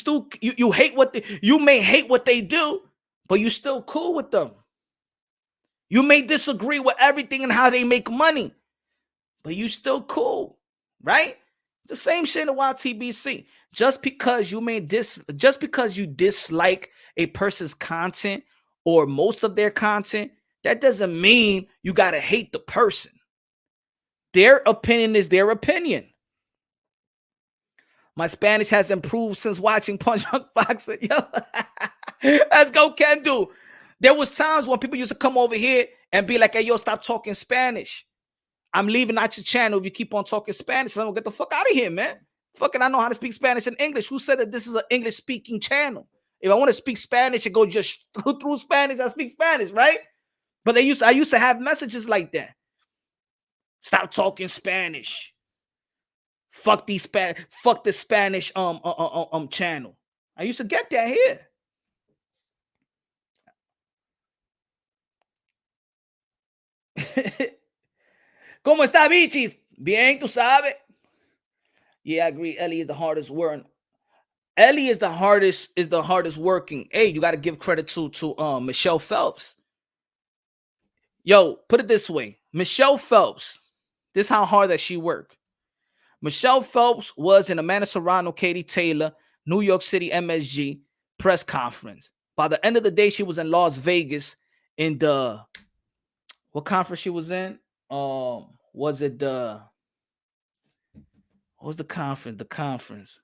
may hate what they do, but you still cool with them. You may disagree with everything and how they make money, but you still cool, right? It's the same shit in YTBC. just because you dislike a person's content or most of their content, that doesn't mean you got to hate the person. Their opinion is their opinion. My Spanish has improved since watching Punch Drunk Boxing. Yo, let's go, Kendu. There was times when people used to come over here and be like, hey, yo, stop talking Spanish. I'm leaving out your channel if you keep on talking Spanish. So I'm gonna get the fuck out of here, man. Fucking, I know how to speak Spanish and English. Who said that this is an English-speaking channel? If I want to speak Spanish and go just through Spanish, I speak Spanish, right? But I used to have messages like that. Stop talking Spanish. Fuck the Spanish channel. I used to get that here. ¿Cómo está, bichis? Bien, tú sabes. Yeah, I agree. Ellie is the hardest working. Ellie is the hardest working. Hey, you got to give credit to Michelle Phelps. Yo, put it this way. Michelle Phelps, this is how hard that she worked. Michelle Phelps was in Amanda Serrano, Katie Taylor, New York City MSG press conference. By the end of the day, she was in Las Vegas in the, what conference she was in? Was it the, what was the conference? The conference.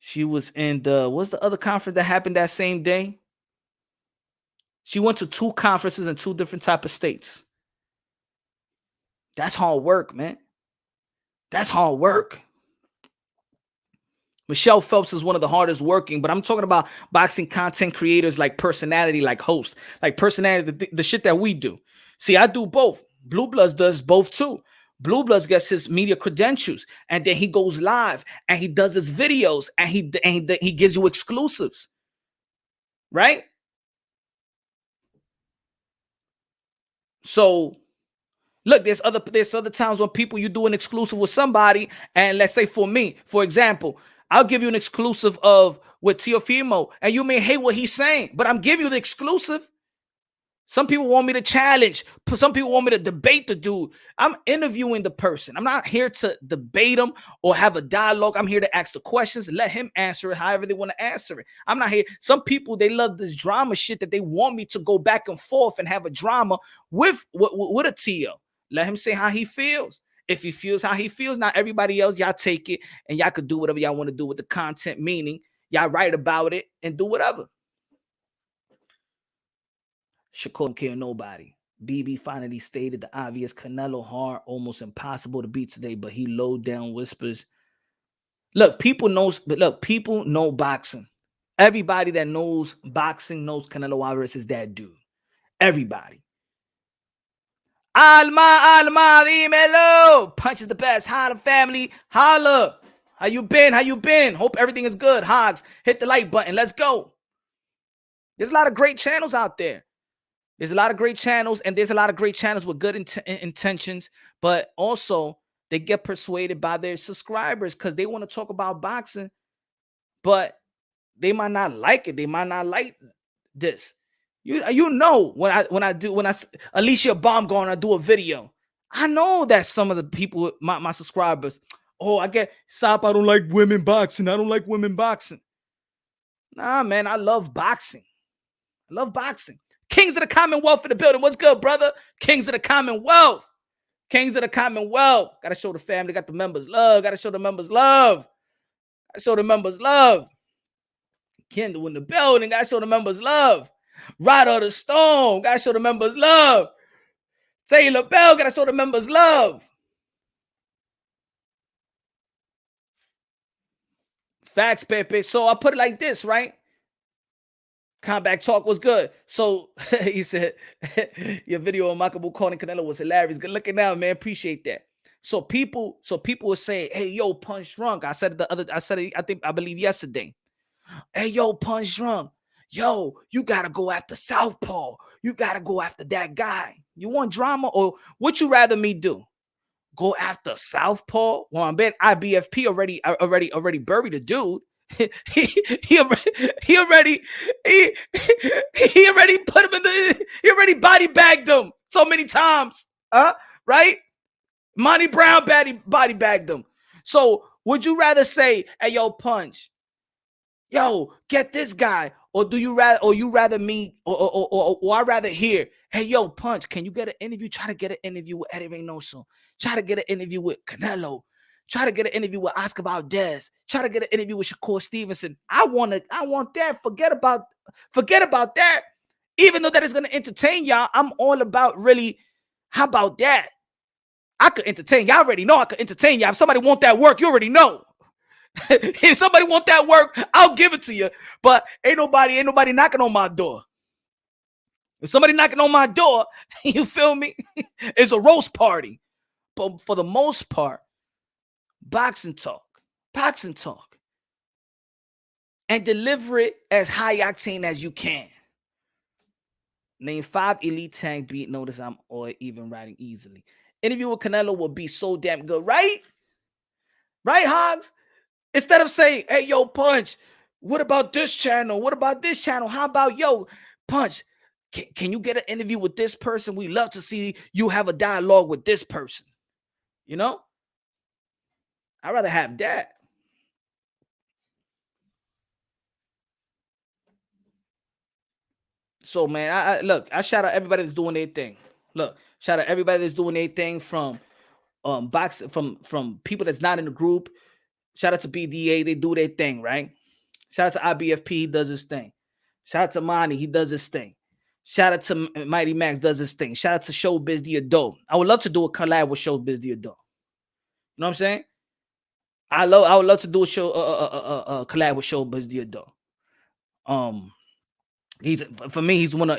She was in the, what's the other conference that happened that same day? She went to 2 conferences in 2 different type of states. That's hard work, man. That's hard work. Michelle Phelps is one of the hardest working, but I'm talking about boxing content creators like personality, like host, like personality, the shit that we do. See, I do both. Blue Bloods does both too. Blue Bloods gets his media credentials, and then he goes live and he does his videos and he gives you exclusives, right? So look, there's other times when people, you do an exclusive with somebody, and let's say for me, for example, I'll give you an exclusive with Teofimo, and you may hate what he's saying, but I'm giving you the exclusive. Some people want me to challenge. Some people want me to debate the dude. I'm interviewing the person. I'm not here to debate him or have a dialogue. I'm here to ask the questions and let him answer it however they want to answer it. I'm not here. Some people, they love this drama shit that they want me to go back and forth and have a drama with a Tio. Let him say how he feels. If he feels how he feels, not everybody else, y'all take it and y'all could do whatever y'all want to do with the content, meaning y'all write about it and do whatever. Shakur don't kill nobody. BB finally stated the obvious. Canelo hard, almost impossible to beat today, but he low down whispers. Look, people know boxing. Everybody that knows boxing knows Canelo Alvarez is that dude. Everybody. Alma, dímelo. Punch is the best. Holla, family. Holla. How you been? Hope everything is good. Hogs, hit the like button. Let's go. There's a lot of great channels out there. There's a lot of great channels, and there's a lot of great channels with good intentions, but also they get persuaded by their subscribers because they want to talk about boxing, but they might not like it. They might not like this. You know, when Alicia Baumgartner do a video, I know that some of the people, my subscribers, oh, I get stop. I don't like women boxing. I don't like women boxing. Nah, man, I love boxing. I love boxing. Kings of the Commonwealth in the building. What's good, brother? Kings of the Commonwealth. Kings of the Commonwealth. Got to show the family. Got the members love. Got to show the members love. Got to show the members love. Kendall in the building. Got to show the members love. Ryder of the Stone. Got to show the members love. Taylor Bell. Got to show the members love. Facts, Pepe. So I put it like this, right? Comeback talk was good. So he said, your video on Makabu calling Canelo was hilarious. Good looking out, man. Appreciate that. So people will say, hey, yo, Punch Drunk. I said it, I believe yesterday. Hey, yo, Punch Drunk. Yo, you gotta go after Southpaw. You gotta go after that guy. You want drama, or what you rather me do? Go after Southpaw? Well, I bet IBFP already buried the dude. He already put him in he already body bagged him so many times, right? Monty Brown body bagged him. So Would you rather say, hey, yo, Punch, yo, get this guy? Or do you rather, or you rather me, or I rather hear, hey, yo, Punch, can you get an interview? Try to get an interview with Eddie Reynoso. Try to get an interview with Canelo. Try to get an interview with Oscar Valdez. Try to get an interview with Shakur Stevenson. I want that. Forget about that. Even though that is going to entertain y'all, I'm all about really, how about that? I could entertain. Y'all already know I could entertain y'all. If somebody want that work, you already know. If somebody want that work, I'll give it to you. But ain't nobody knocking on my door. If somebody knocking on my door, you feel me? It's a roast party. But for the most part, boxing talk. And deliver it as high octane as you can. Name 5 elite tank beat. Notice I'm or even writing easily. Interview with Canelo will be so damn good, right? Right, Hogs? Instead of saying, hey, yo, Punch, what about this channel? What about this channel? How about, yo, Punch, can you get an interview with this person? We love to see you have a dialogue with this person. You know? I'd rather have that. So, man, I shout out everybody that's doing their thing. Look, shout out everybody that's doing their thing from boxing, from people that's not in the group. Shout out to BDA, they do their thing, right? Shout out to IBFP, he does his thing. Shout out to Monty, he does his thing. Shout out to Mighty Max, does his thing. Shout out to Showbiz the Adult. I would love to do a collab with Showbiz the Adult. You know what I'm saying? I would love to do a collab with Showbiz the Adult. He's one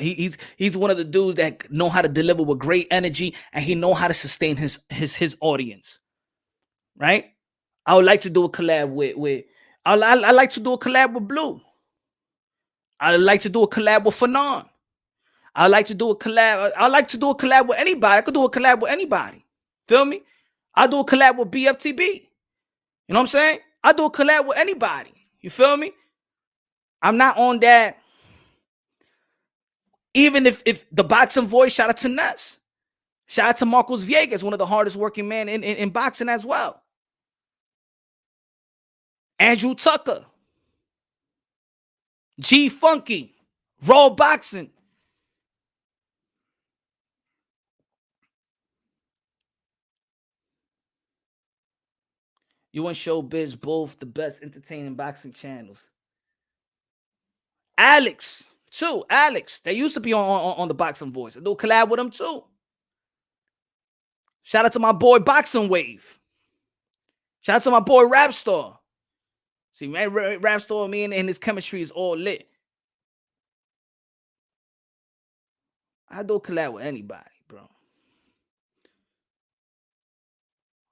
of the dudes that know how to deliver with great energy, and he know how to sustain his audience. Right? I would like to do a collab with I like to do a collab with Blue. I like to do a collab with Fanon. I like to do a collab with anybody. I could do a collab with anybody. Feel me? I do a collab with BFTB. You know what I'm saying? I do a collab with anybody. You feel me? I'm not on that. Even if the boxing voice, shout out to Nuts. Shout out to Marcos Viegas, one of the hardest working men in boxing as well. Andrew Tucker. G Funky. Raw Boxing. You and Showbiz, both the best entertaining boxing channels. Alex, too. Alex. They used to be on the Boxing Voice. I do a collab with them, too. Shout out to my boy Boxing Wave. Shout out to my boy Rap Star. See, man, Rap Star, me and his chemistry is all lit. I do a collab with anybody, bro.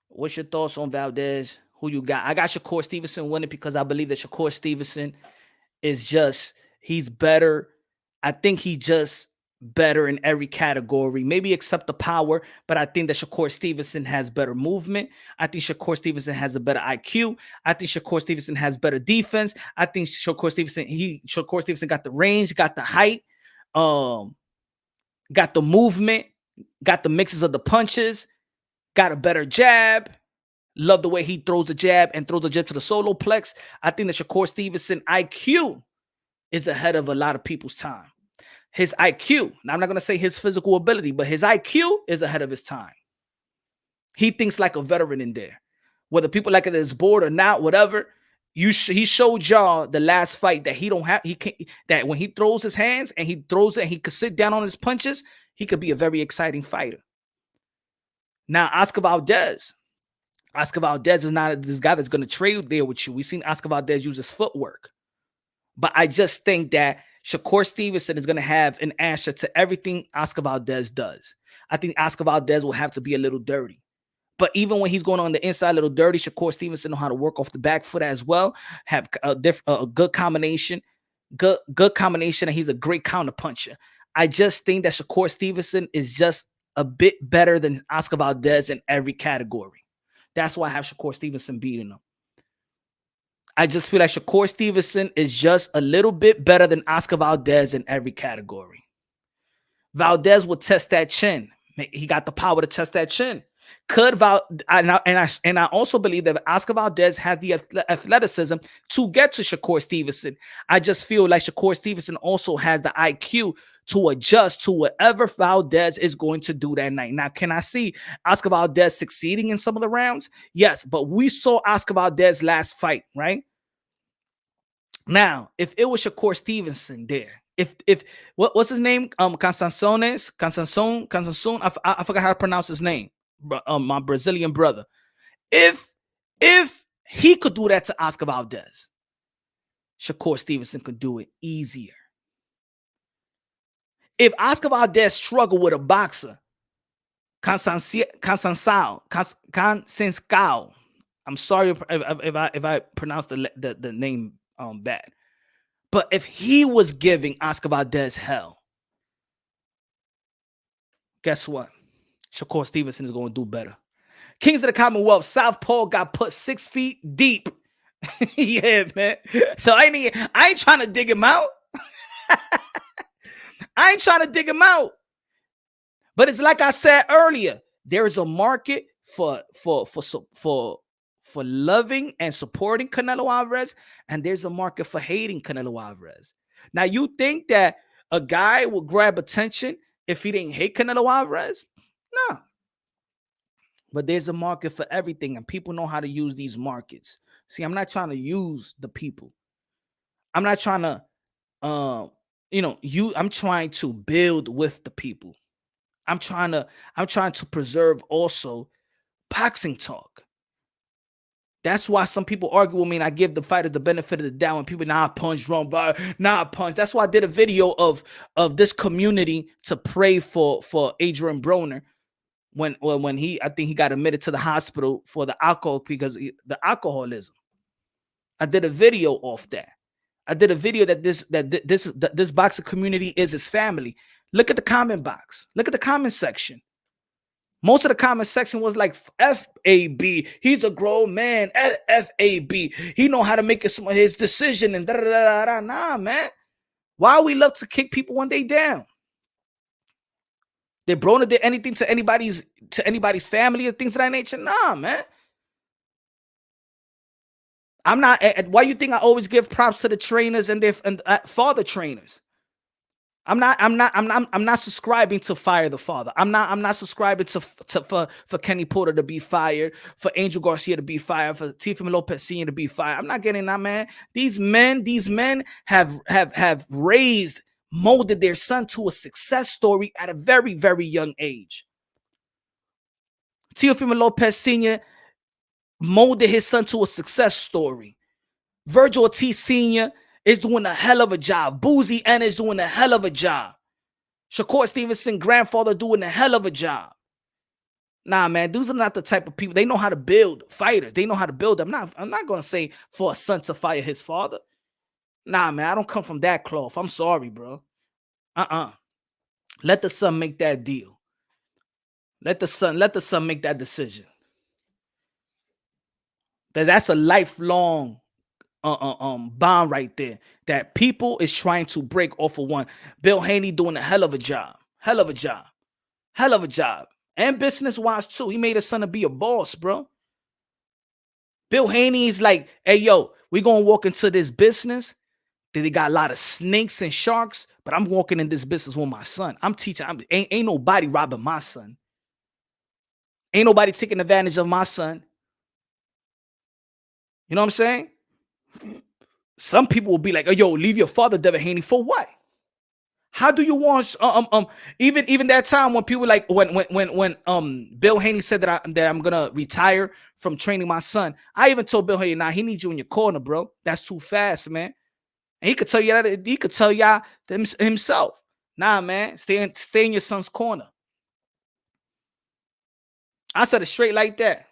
What's your thoughts on Valdez? Who you got? I got Shakur Stevenson winning because I believe that Shakur Stevenson is just, he's better. I think he just better in every category, maybe except the power, but I think that Shakur Stevenson has better movement. I think Shakur Stevenson has a better IQ. I think Shakur Stevenson has better defense. I think Shakur Stevenson got the range, got the height, got the movement, got the mixes of the punches, got a better jab. Love the way he throws the jab and throws the jab to the solo plex. I think that Shakur Stevenson IQ is ahead of a lot of people's time. His IQ, now I'm not going to say his physical ability, but his IQ is ahead of his time. He thinks like a veteran in there. Whether people like it as bored or not, whatever, he showed y'all the last fight that that when he throws his hands and he throws it and he could sit down on his punches, he could be a very exciting fighter. Now, Oscar Valdez is not this guy that's going to trade there with you. We've seen Oscar Valdez use his footwork. But I just think that Shakur Stevenson is going to have an answer to everything Oscar Valdez does. I think Oscar Valdez will have to be a little dirty. But even when he's going on the inside a little dirty, Shakur Stevenson know how to work off the back foot as well. Have a good combination. Good combination, and he's a great counter puncher. I just think that Shakur Stevenson is just a bit better than Oscar Valdez in every category. That's why I have Shakur Stevenson beating him. I just feel like Shakur Stevenson is just a little bit better than Oscar Valdez in every category. Valdez will test that chin. He got the power to test that chin. And I also believe that Oscar Valdez has the athleticism to get to Shakur Stevenson. I just feel like Shakur Stevenson also has the IQ to adjust to whatever Valdez is going to do that night. Now, can I see Oscar Valdez succeeding in some of the rounds? Yes, but we saw Oscar Valdez last fight, right? Now, if it was Shakur Stevenson there, if what's his name? Constanson. I forgot how to pronounce his name. My Brazilian brother. If he could do that to Oscar Valdez, Shakur Stevenson could do it easier. If Oscar Valdez struggled with a boxer, Constanção, I'm sorry if I pronounced the name bad. But if he was giving Oscar Valdez hell, guess what? Shakur Stevenson is going to do better. Kings of the Commonwealth, Southpaw got put 6 feet deep. Yeah, man. So I ain't trying to dig him out. I ain't trying to dig him out. But it's like I said earlier, there is a market for loving and supporting Canelo Alvarez, and there's a market for hating Canelo Alvarez. Now, you think that a guy will grab attention if he didn't hate Canelo Alvarez? No. But there's a market for everything, and people know how to use these markets. See, I'm not trying to use the people. I'm not trying to, I'm trying to build with the people. I'm trying to preserve also boxing talk. That's why some people argue with me and I give the fighter the benefit of the doubt, and people, I punch wrong, but I punch. That's why I did a video of this community to pray for Adrian Broner when I think he got admitted to the hospital for the alcohol because the alcoholism. I did a video off that. I did a video that this boxing community is his family. Look at the comment box. Look at the comment section. Most of the comment section was like FAB. He's a grown man. FAB. He know how to make his decision and da. Nah, man. Why we love to kick people when they down? Did Broner did anything to anybody's family or things of that nature? Nah, man. I'm not. Why you think I always give props to the trainers and their father trainers? I'm not subscribing to fire the father. I'm not subscribing for Kenny Porter to be fired, for Angel Garcia to be fired, for Teofimo Lopez Sr. to be fired. I'm not getting that, man. These men have molded their son to a success story at a very, very young age. Teofimo Lopez Sr. molded his son to a success story. Virgil Ortiz Sr. is doing a hell of a job. Boozy N is doing a hell of a job. Shakur Stevenson, grandfather, doing a hell of a job. Nah, man, those are not the type of people. They know how to build fighters. They know how to build them. I'm not going to say for a son to fire his father. Nah, man, I don't come from that cloth. I'm sorry, bro. Let the son make that deal. Let the son make that decision. That's a lifelong bond right there that people is trying to break off of one. Bill Haney doing a hell of a job. And business-wise too. He made his son to be a boss, bro. Bill Haney is like, hey, yo, we're going to walk into this business. They got a lot of snakes and sharks, but I'm walking in this business with my son. I'm teaching. Ain't nobody robbing my son. Ain't nobody taking advantage of my son. You know what I'm saying? Some people will be like, oh, yo, leave your father, Devin Haney, for what? How do you want even that time when people like when Bill Haney said that I'm gonna retire from training my son? I even told Bill Haney, nah, he needs you in your corner, bro. That's too fast, man. And he could tell you that he could tell y'all himself. Nah, man, stay in your son's corner. I said it straight like that.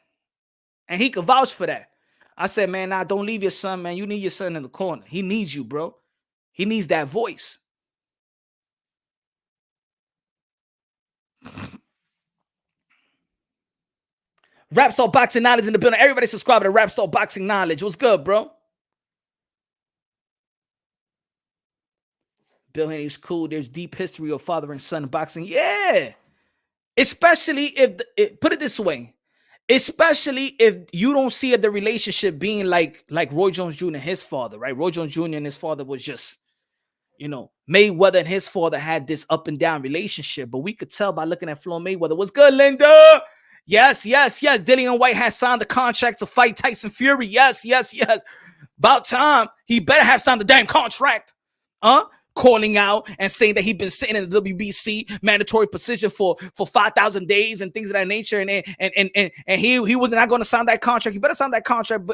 And he could vouch for that. I said, man, nah, don't leave your son, man. You need your son in the corner. He needs you, bro. He needs that voice. Rap Star Boxing Knowledge in the building. Everybody subscribe to Rap Star Boxing Knowledge. What's good, bro? Bill Haney's cool. There's deep history of father and son boxing. Yeah. Especially if put it this way, especially if you don't see the relationship being like Roy Jones Jr. and his father, right? Roy Jones Jr. and his father was just, you know, Mayweather and his father had this up and down relationship, but we could tell by looking at Floyd Mayweather. What's good, Linda? Yes. Dillian White has signed the contract to fight Tyson Fury. Yes. About time. He better have signed the damn contract. Calling out and saying that he'd been sitting in the WBC mandatory position for 5,000 days and things of that nature, and he was not going to sign that contract. You better sign that contract,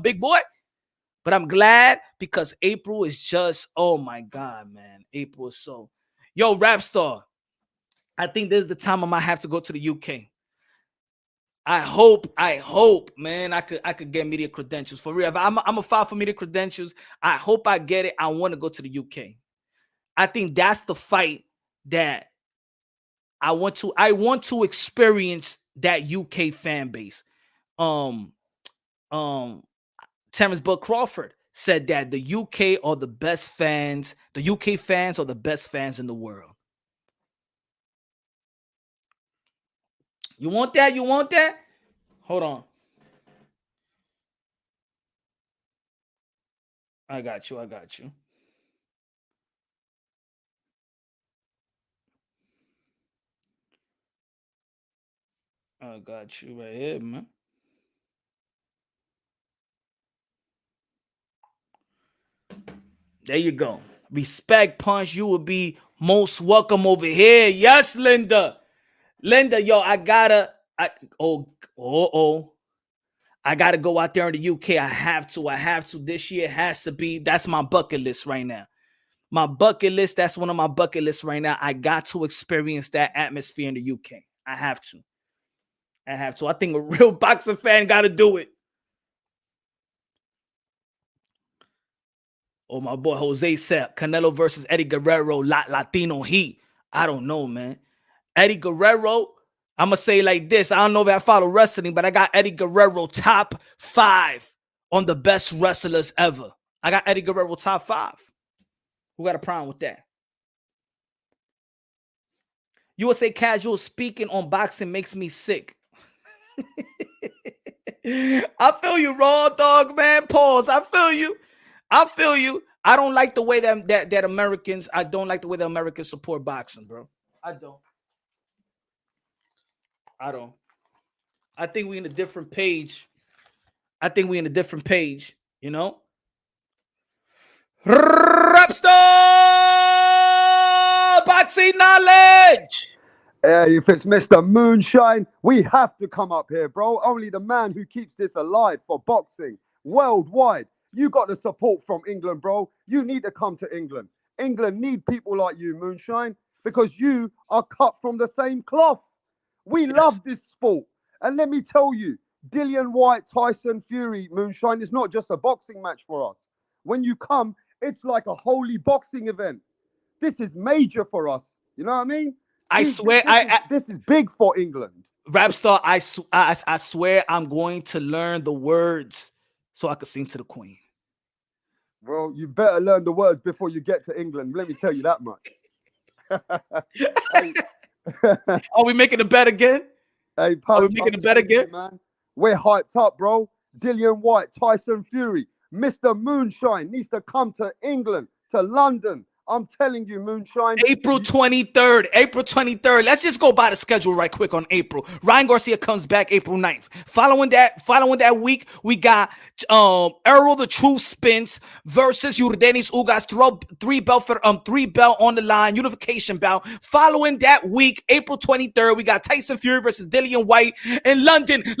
big boy. But I'm glad because April is just, oh my God, man. April is so. Yo, Rap Star, I think this is the time I might have to go to the UK. I hope, man, I could get media credentials for real. If I'm a file for media credentials, I hope I get it. I want to go to the UK. I think that's the fight that I want to experience that UK fan base. Terrence Bud Crawford said that the UK are the best fans. The UK fans are the best fans in the world. You want that? You want that? Hold on. I got you. I got you right here, man. There you go. Respect, Punch. You will be most welcome over here. Yes, Linda. Linda, yo, I gotta go out there in the UK. I have to. This year has to be. That's my bucket list right now. My bucket list. That's one of my bucket lists right now. I got to experience that atmosphere in the UK. I have to. I think a real boxing fan got to do it. Oh, my boy Jose said Canelo versus Eddie Guerrero, Latino Heat. I don't know, man. Eddie Guerrero, I'm going to say like this. I don't know if I follow wrestling, but I got Eddie Guerrero top 5 on the best wrestlers ever. I got Eddie Guerrero top 5. Who got a problem with that? USA Casual speaking on boxing makes me sick. I feel you, Raw Dog, man. Pause. I feel you. I don't like the way that Americans, I don't like the way the Americans support boxing, bro. I don't. I think we're in a different page. You know? Rapstar Boxing Knowledge. Hey, if it's Mr. Moonshine, we have to come up here, bro. Only the man who keeps this alive for boxing worldwide. You got the support from England, bro. You need to come to England. England need people like you, Moonshine, because you are cut from the same cloth. We love this sport. And let me tell you, Dillian White, Tyson Fury, Moonshine, is not just a boxing match for us. When you come, it's like a holy boxing event. This is major for us. You know what I mean? I swear, this is big for England. Rapstar, I swear I'm going to learn the words so I could sing to the Queen. Bro, you better learn the words before you get to England. Let me tell you that much. Are we making a bet again? Hey, Punch, are we making a bet again? Man, we're hyped up, bro. Dillian White, Tyson Fury, Mr. Moonshine needs to come to England, to London. I'm telling you, Moonshine. April 23rd. Let's just go by the schedule right quick on April. Ryan Garcia comes back April 9th. Following that week, we got Errol the Truth Spence versus Yordenis Ugas, 3-belt on the line, unification bout. Following that week, April 23rd, we got Tyson Fury versus Dillian White in London, UK,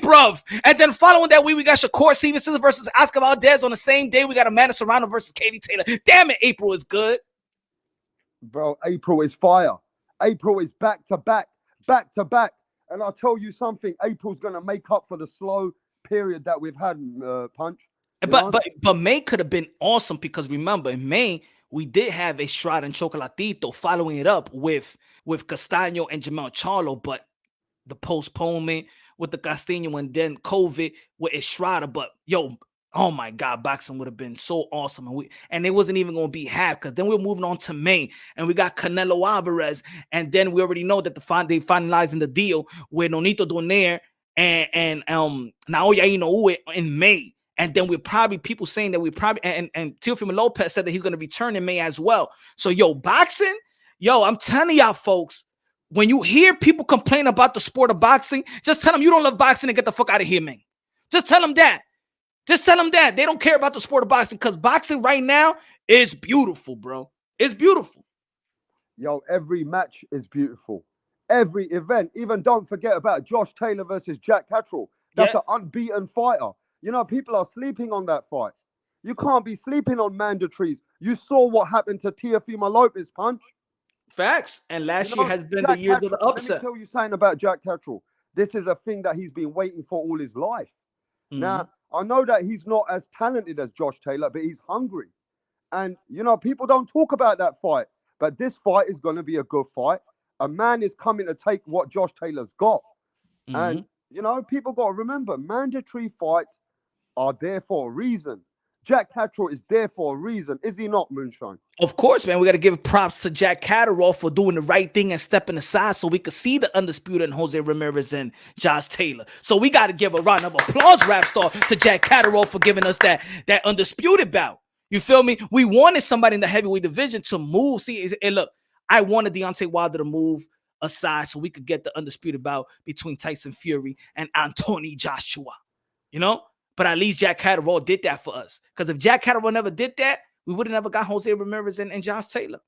bruv. And then following that week, we got Shakur Stevenson versus Oscar Valdez. On the same day, we got Amanda Serrano versus Katie Taylor. Damn it, April is good. Bro, April is fire. April is back to back. And I'll tell you something, April's going to make up for the slow period that we've had, Punch. But May could have been awesome because remember, in May, we did have Estrada and Chocolatito following it up with Castano and Jermell Charlo, but the postponement with the Castano and then COVID with Estrada. But yo, Oh my God, boxing would have been so awesome, and it wasn't even going to be half, because then we're moving on to May, and we got Canelo Alvarez, and then we already know that they finalizing the deal with Nonito Donaire and Naoya Inoue in May, and then we're probably people saying that we probably and Teofimo Lopez said that he's going to return in May as well. So boxing, I'm telling y'all folks, when you hear people complain about the sport of boxing, just tell them you don't love boxing and get the fuck out of here, man. Just tell them that. Just tell them that. They don't care about the sport of boxing, because boxing right now is beautiful, bro. It's beautiful. Yo, every match is beautiful. Every event. Even don't forget about Josh Taylor versus Jack Catterall. That's an unbeaten fighter. You know, people are sleeping on that fight. You can't be sleeping on mandatories. You saw what happened to Teofimo Lopez, Punch. Facts. And last year has been Jack the year of the Catterall, upset. Let me tell you something about Jack Catterall. This is a thing that he's been waiting for all his life. Now, I know that he's not as talented as Josh Taylor, but he's hungry. And, you know, people don't talk about that fight. But this fight is going to be a good fight. A man is coming to take what Josh Taylor's got. And, you know, people got to remember, mandatory fights are there for a reason. Jack Catterall is there for a reason. Is he not, Moonshine? Of course, man. We got to give props to Jack Catterall for doing the right thing and stepping aside so we could see the undisputed and Jose Ramirez and Josh Taylor. So we got to give a round of applause, rap star, to Jack Catterall for giving us that undisputed bout. You feel me? We wanted somebody in the heavyweight division to move. See, and look, I wanted Deontay Wilder to move aside so we could get the undisputed bout between Tyson Fury and Anthony Joshua. You know? But at least Jack Catterall did that for us. Because if Jack Catterall never did that, we would have never got Jose Ramirez and Josh Taylor.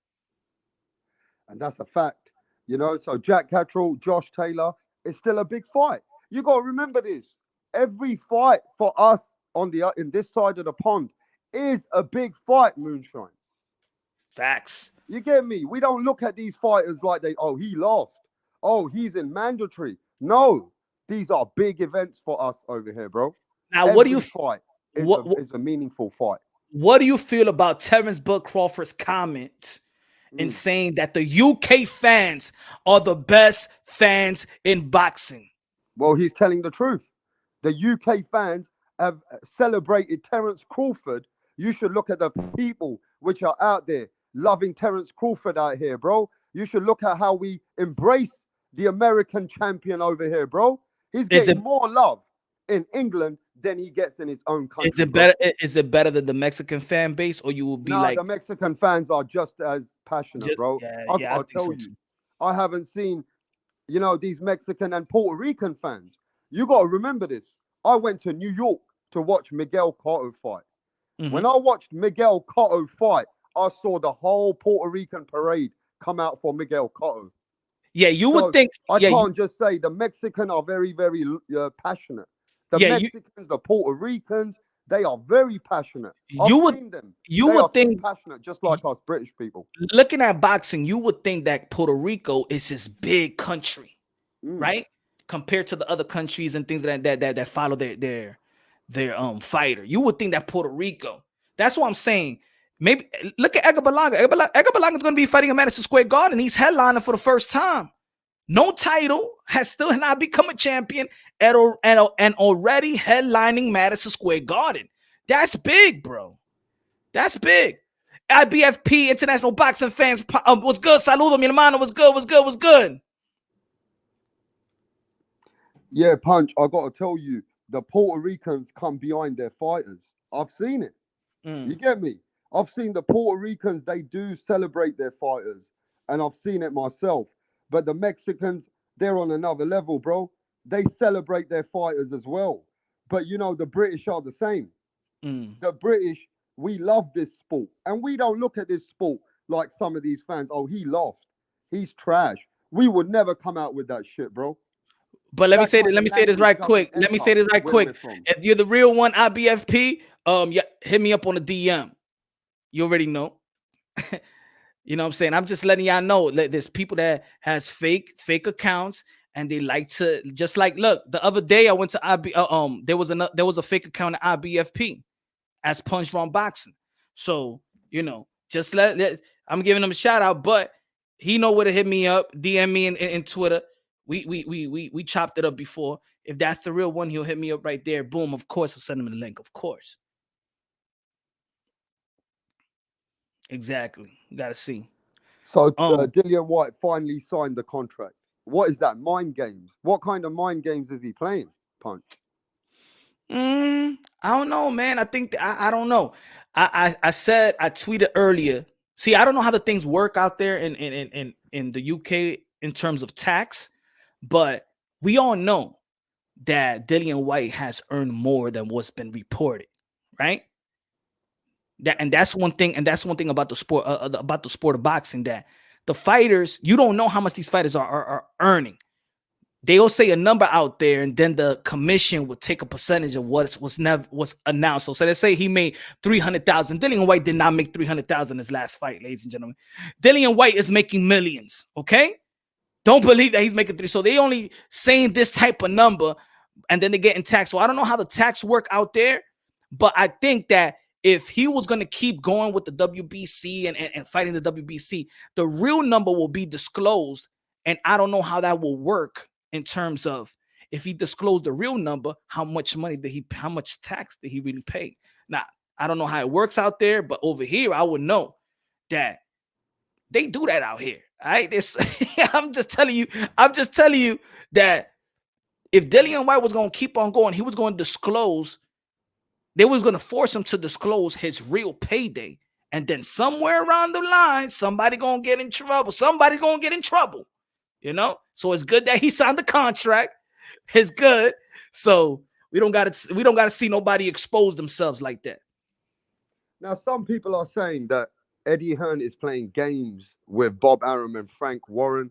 And that's a fact. You know, so Jack Catterall, Josh Taylor, is still a big fight. You got to remember this. Every fight for us in this side of the pond is a big fight, Moonshine. Facts. You get me? We don't look at these fighters like he lost. Oh, he's in mandatory. No, these are big events for us over here, bro. Now, what do you fight? It's a meaningful fight. What do you feel about Terence Bud Crawford's comment in saying that the UK fans are the best fans in boxing? Well, he's telling the truth. The UK fans have celebrated Terence Crawford. You should look at the people which are out there loving Terence Crawford out here, bro. You should look at how we embrace the American champion over here, bro. He's getting more love in England than he gets in his own country. Is it better than the Mexican fan base, or you will be like? The Mexican fans are just as passionate, bro. I'll tell you. I haven't seen, you know, these Mexican and Puerto Rican fans. You got to remember this. I went to New York to watch Miguel Cotto fight. When I watched Miguel Cotto fight, I saw the whole Puerto Rican parade come out for Miguel Cotto. Yeah, you would think. I can't just say the Mexican are very, very passionate. The Mexicans, the Puerto Ricans, they are very passionate. You would think passionate, just like us British people. Looking at boxing, you would think that Puerto Rico is this big country, right? Compared to the other countries and things that follow their fighter. You would think that Puerto Rico. That's what I'm saying. Maybe look at Edgar Berlanga. Edgar Berlanga is going to be fighting in Madison Square Garden. He's headlining for the first time. No title, has still not become a champion, and already headlining Madison Square Garden. That's big, bro. That's big. IBFP, International Boxing Fans, what's good? Saludo, mi hermano. What's good? Yeah, Punch, I got to tell you, the Puerto Ricans come behind their fighters. I've seen it. You get me? I've seen the Puerto Ricans, they do celebrate their fighters, and I've seen it myself. But the Mexicans, they're on another level, bro. They celebrate their fighters as well. But, you know, the British are the same. The British, we love this sport. And we don't look at this sport like some of these fans. Oh, he lost. He's trash. We would never come out with that shit, bro. But let me say this right quick. If you're the real one, IBFP, hit me up on the DM. You already know. You know what I'm saying? I'm just letting y'all know that there's people that has fake accounts, and they like to just like, look, the other day I went to there was a fake account at IBFP as Punch Drunk Boxing. So, you know, just I'm giving him a shout out, but he know where to hit me up, DM me in Twitter. We chopped it up before. If that's the real one, he'll hit me up right there. Boom, of course, I'll send him the link, of course. Exactly. You gotta see. So Um, Dillian White finally signed the contract. What is that? Mind games? What kind of mind games is he playing, Punch? I don't know, man. I think I don't know. I said I tweeted earlier. See, I don't know how the things work out there in the UK in terms of tax, but we all know that Dillian White has earned more than what's been reported, right? That's one thing, and that's one thing about the sport of boxing, that the fighters, you don't know how much these fighters are earning. They'll say a number out there, and then the commission would take a percentage of was announced. So let's say he made 300,000. Dillian White did not make 300,000 his last fight, ladies and gentlemen. Dillian White is making millions. Okay, don't believe that he's making three. So they only saying this type of number, and then they getting taxed. So I don't know how the tax work out there, but I think that if he was going to keep going with the WBC and fighting the WBC, the real number will be disclosed. And I don't know how that will work in terms of, if he disclosed the real number, how much tax did he really pay? Now, I don't know how it works out there, but over here, I would know that they do that out here. All right. This I'm just telling you that if Dillian White was going to keep on going, he was going to disclose, they was going to force him to disclose his real payday. And then somewhere around the line, somebody going to get in trouble. Somebody's going to get in trouble, you know? So it's good that he signed the contract. It's good. So we don't got to see nobody expose themselves like that. Now, some people are saying that Eddie Hearn is playing games with Bob Arum and Frank Warren.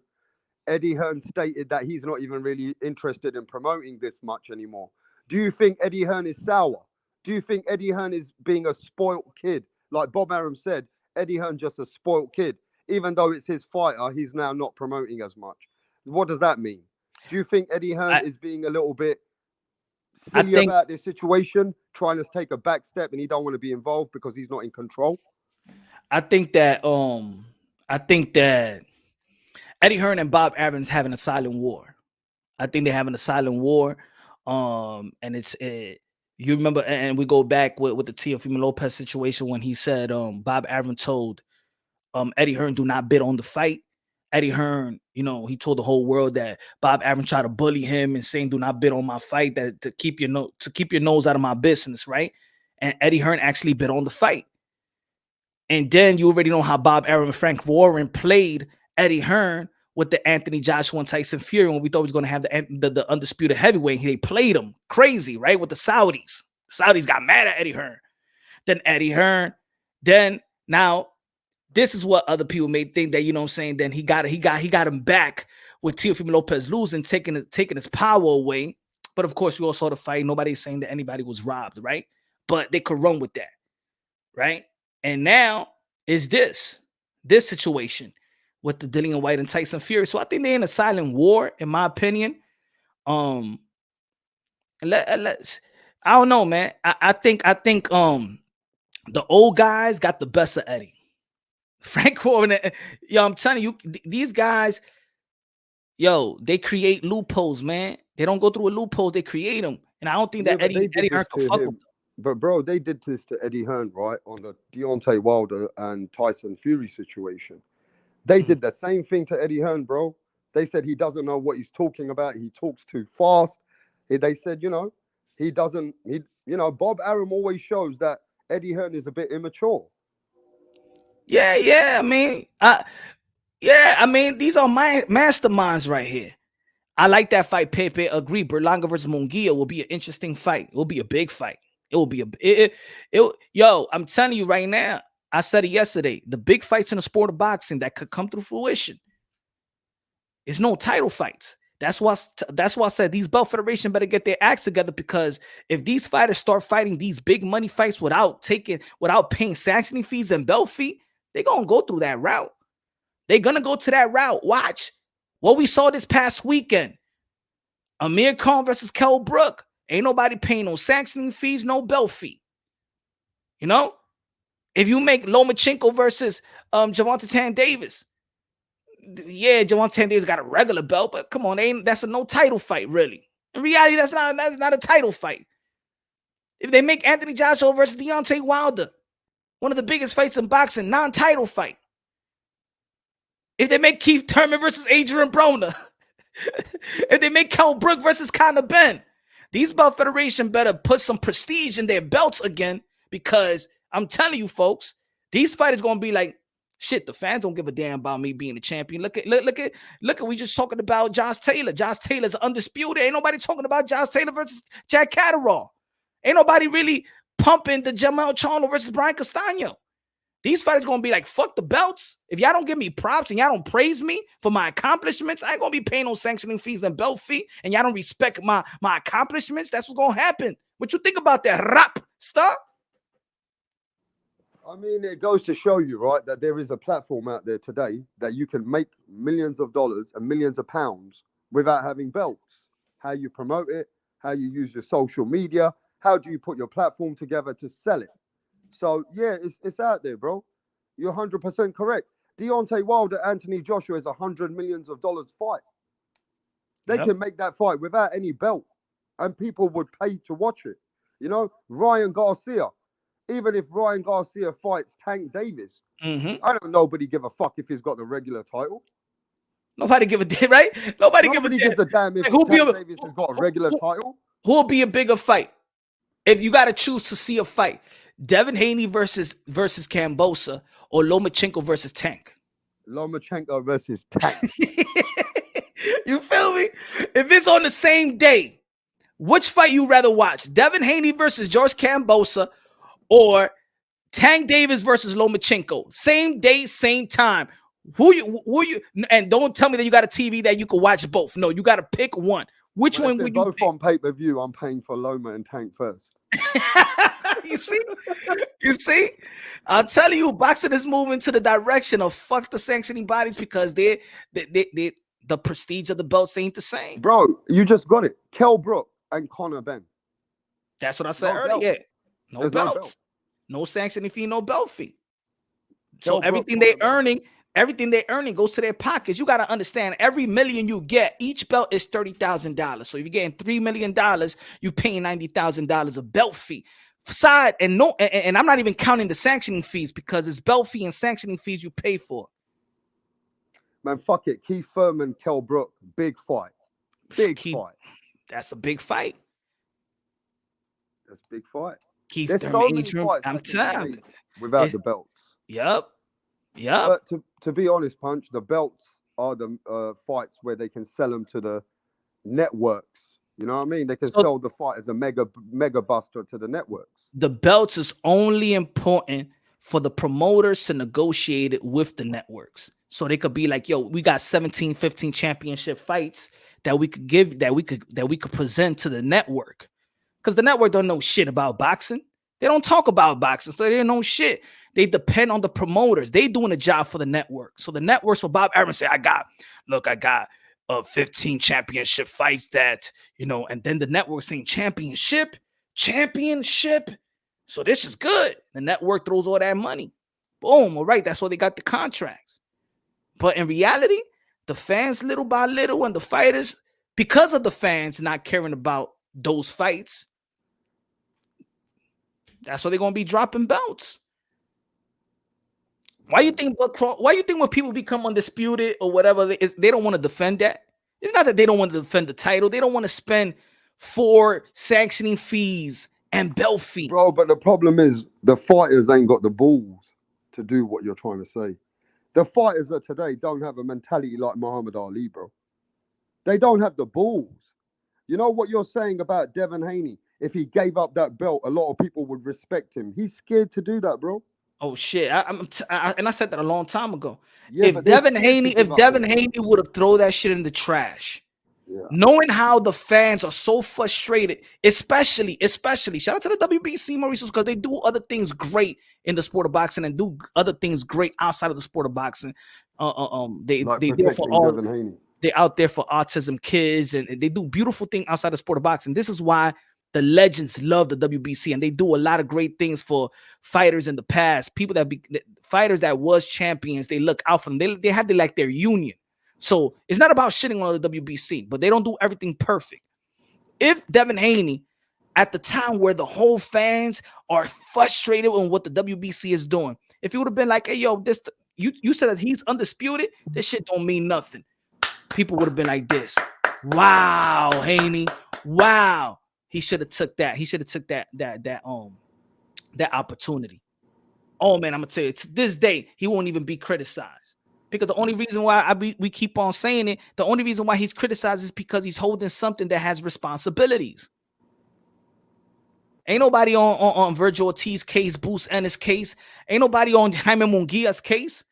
Eddie Hearn stated that he's not even really interested in promoting this much anymore. Do you think Eddie Hearn is sour? Do you think Eddie Hearn is being a spoilt kid? Like Bob Arum said, Eddie Hearn just a spoilt kid. Even though it's his fighter, he's now not promoting as much. What does that mean? Do you think Eddie Hearn is being a little bit silly about this situation, trying to take a back step, and he don't want to be involved because he's not in control? I think that Eddie Hearn and Bob Arum having a silent war. I think they're having a silent war. And you remember, and we go back with the Teofimo Lopez situation when he said Bob Arum told Eddie Hearn do not bid on the fight. Eddie Hearn, he told the whole world that Bob Arum tried to bully him and saying do not bid on my fight, that to keep your nose out of my business, right? And Eddie Hearn actually bid on the fight. And then you already know how Bob Arum and Frank Warren played Eddie Hearn with the Anthony Joshua and Tyson Fury when we thought he was going to have the undisputed heavyweight. They played him crazy, right? With the Saudis. The Saudis got mad at Eddie Hearn. Then now this is what other people may think, that, then he got him back with Teofimo Lopez losing, taking his power away. But of course, you all saw the fight. Nobody's saying that anybody was robbed, right? But they could run with that, right? And now is this situation with the Dillian White and Tyson Fury. So I think they're in a silent war, in my opinion. I don't know, man. I think the old guys got the best of Eddie. Frank Warren, I'm telling you, these guys, they create loopholes, man. They don't go through a loophole, they create them. And I don't think that Eddie Hearn can fuck them. But bro, they did this to Eddie Hearn, right? On the Deontay Wilder and Tyson Fury situation. They did the same thing to Eddie Hearn, bro. They said he doesn't know what he's talking about. He talks too fast. They said, he doesn't, Bob Arum always shows that Eddie Hearn is a bit immature. Yeah. I mean, these are my masterminds right here. I like that fight, Pepe. Agree. Berlanga versus Munguia will be an interesting fight. It will be a big fight. It will be I'm telling you right now, I said it yesterday, the big fights in the sport of boxing that could come to fruition is no title fights. That's why I said these belt federation better get their acts together, because if these fighters start fighting these big money fights without paying sanctioning fees and belt fee, they're going to go through that route. They're going to go to that route. Watch what we saw this past weekend. Amir Khan versus Kell Brook. Ain't nobody paying no sanctioning fees, no belt fee. If you make Lomachenko versus Gervonta Tan Davis, Gervonta Tan Davis got a regular belt, but come on, that's a no title fight, really. In reality, that's not a title fight. If they make Anthony Joshua versus Deontay Wilder, one of the biggest fights in boxing, non-title fight. If they make Keith Thurman versus Adrian Broner, if they make Kell Brook versus Conor Benn, these belt federation better put some prestige in their belts again, because I'm telling you, folks, these fighters gonna be like, shit, the fans don't give a damn about me being a champion. Look at we just talking about Josh Taylor. Josh Taylor's undisputed. Ain't nobody talking about Josh Taylor versus Jack Catterall. Ain't nobody really pumping the Jermell Charlo versus Brian Castano. These fighters gonna be like, fuck the belts. If y'all don't give me props and y'all don't praise me for my accomplishments, I ain't gonna be paying no sanctioning fees and belt fee, and y'all don't respect my accomplishments. That's what's gonna happen. What you think about that rap stuff? I mean, it goes to show you, right, that there is a platform out there today that you can make millions of dollars and millions of pounds without having belts. How you promote it, how you use your social media, how do you put your platform together to sell it? So, yeah, it's out there, bro. You're 100% correct. Deontay Wilder, Anthony Joshua is $100 million fight. They can make that fight without any belt, and people would pay to watch it. You know, Ryan Garcia, even if Ryan Garcia fights Tank Davis, I don't nobody give a fuck if he's got the regular title. Nobody give a damn, right? Nobody gives a damn if Tank Davis has got a regular title. Who will be a bigger fight? If you got to choose to see a fight, Devin Haney versus Kambosa, or Lomachenko versus Tank? Lomachenko versus Tank. You feel me? If it's on the same day, which fight you rather watch? Devin Haney versus George Kambosa, or Tank Davis versus Lomachenko? Same day, same time. Who you? And don't tell me that you got a TV that you can watch both. No, you got to pick one. Which one would you both pick? On pay-per-view, I'm paying for Loma and Tank first. You see, I'll tell you, boxing is moving to the direction of fuck the sanctioning bodies, because the prestige of the belts ain't the same. Bro, you just got it. Kell Brook and Conor Benn. That's what I said earlier. No belts, no sanctioning fee, no belt fee. So everything they're earning goes to their pockets. You got to understand, every million you get, each belt is $30,000. So if you're getting $3 million, you're paying $90,000 of belt fee. And I'm not even counting the sanctioning fees, because it's belt fee and sanctioning fees you pay for. Man, fuck it. Keith Thurman, Kell Brook, big fight. Big fight. That's a big fight. That's a big fight. Keith Thurman, I'm telling you. Without the belts. Yep. But to be honest, Punch, the belts are the fights where they can sell them to the networks. You know what I mean? They can sell the fight as a mega buster to the networks. The belts is only important for the promoters to negotiate it with the networks. So they could be like, yo, we got 17, 15 championship fights that we could give, that we could present to the network. Because the network don't know shit about boxing. They don't talk about boxing, so they don't know shit. They depend on the promoters. They doing a job for the network. So the networks will Bob Arum say, I got 15 championship fights that, you know, and then the network saying championship. So this is good. The network throws all that money. Boom. All right. That's why they got the contracts. But in reality, the fans, little by little, and the fighters, because of the fans not caring about those fights, that's why they're going to be dropping belts. Why you think when people become undisputed or whatever, they don't want to defend that? It's not that they don't want to defend the title. They don't want to spend for sanctioning fees and belt fees. Bro, but the problem is the fighters ain't got the balls to do what you're trying to say. The fighters of today don't have a mentality like Muhammad Ali, bro. They don't have the balls. You know what you're saying about Devin Haney? If he gave up that belt, a lot of people would respect him. He's scared to do that, bro. Oh shit! And I said that a long time ago. Yeah, if Devin Haney would have thrown that shit in the trash, knowing how the fans are so frustrated, especially shout out to the WBC, Mauricio, because they do other things great in the sport of boxing and do other things great outside of the sport of boxing. They're out there for autism kids, and they do beautiful things outside the sport of boxing. This is why the legends love the WBC, and they do a lot of great things for fighters in the past. Fighters that was champions, they look out for them. They have their union. So it's not about shitting on the WBC, but they don't do everything perfect. If Devin Haney at the time where the whole fans are frustrated with what the WBC is doing. If he would have been like, hey, yo, this you said that he's undisputed, this shit don't mean nothing. People would have been like this. Wow, Haney. Wow. He should have took that. He should have took that opportunity. Oh man, I'm gonna tell you, to this day, he won't even be criticized. Because the only reason why we keep on saying it, the only reason why he's criticized is because he's holding something that has responsibilities. Ain't nobody on Virgil Ortiz's case, Boost Ennis' case. Ain't nobody on Jaime Munguia's case.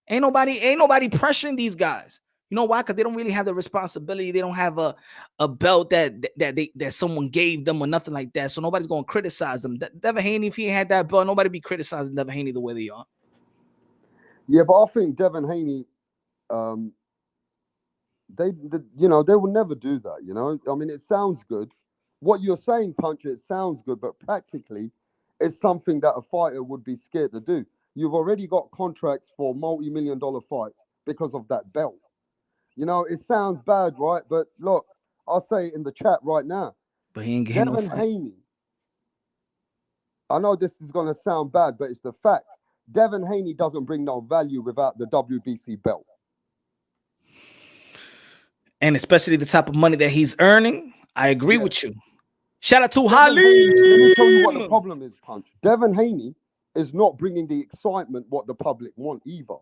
Ain't nobody pressuring these guys. You know why? Because they don't really have the responsibility. They don't have a belt that someone gave them or nothing like that. So nobody's going to criticize them. Devin Haney, if he had that belt, nobody be criticizing Devin Haney the way they are. Yeah, but I think Devin Haney, they will never do that. You know, I mean, it sounds good. What you're saying, Punch, it sounds good, but practically, it's something that a fighter would be scared to do. You've already got contracts for multi-million-dollar fights because of that belt. You know, it sounds bad, right? But look, I'll say it in the chat right now. But he ain't getting Devin no fight. Haney, I know this is going to sound bad, but it's the fact. Devin Haney doesn't bring no value without the WBC belt. And especially the type of money that he's earning, I agree with you. Shout out to Holly. Let me tell you what the problem is, Punch. Devin Haney is not bringing the excitement what the public want either.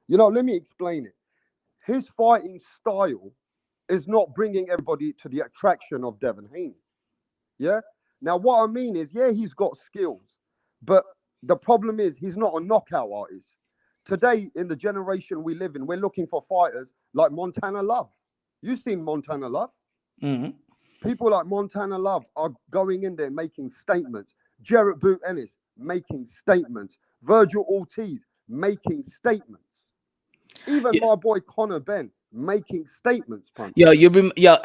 You know, let me explain it. His fighting style is not bringing everybody to the attraction of Devin Haney. Yeah? Now, what I mean is, yeah, he's got skills, but the problem is he's not a knockout artist. Today, in the generation we live in, we're looking for fighters like Montana Love. You've seen Montana Love. Mm-hmm. People like Montana Love are going in there making statements. Jarrett Boot Ennis making statements. Virgil Ortiz making statements. Even my boy Conor Ben making statements. Punch. Yo,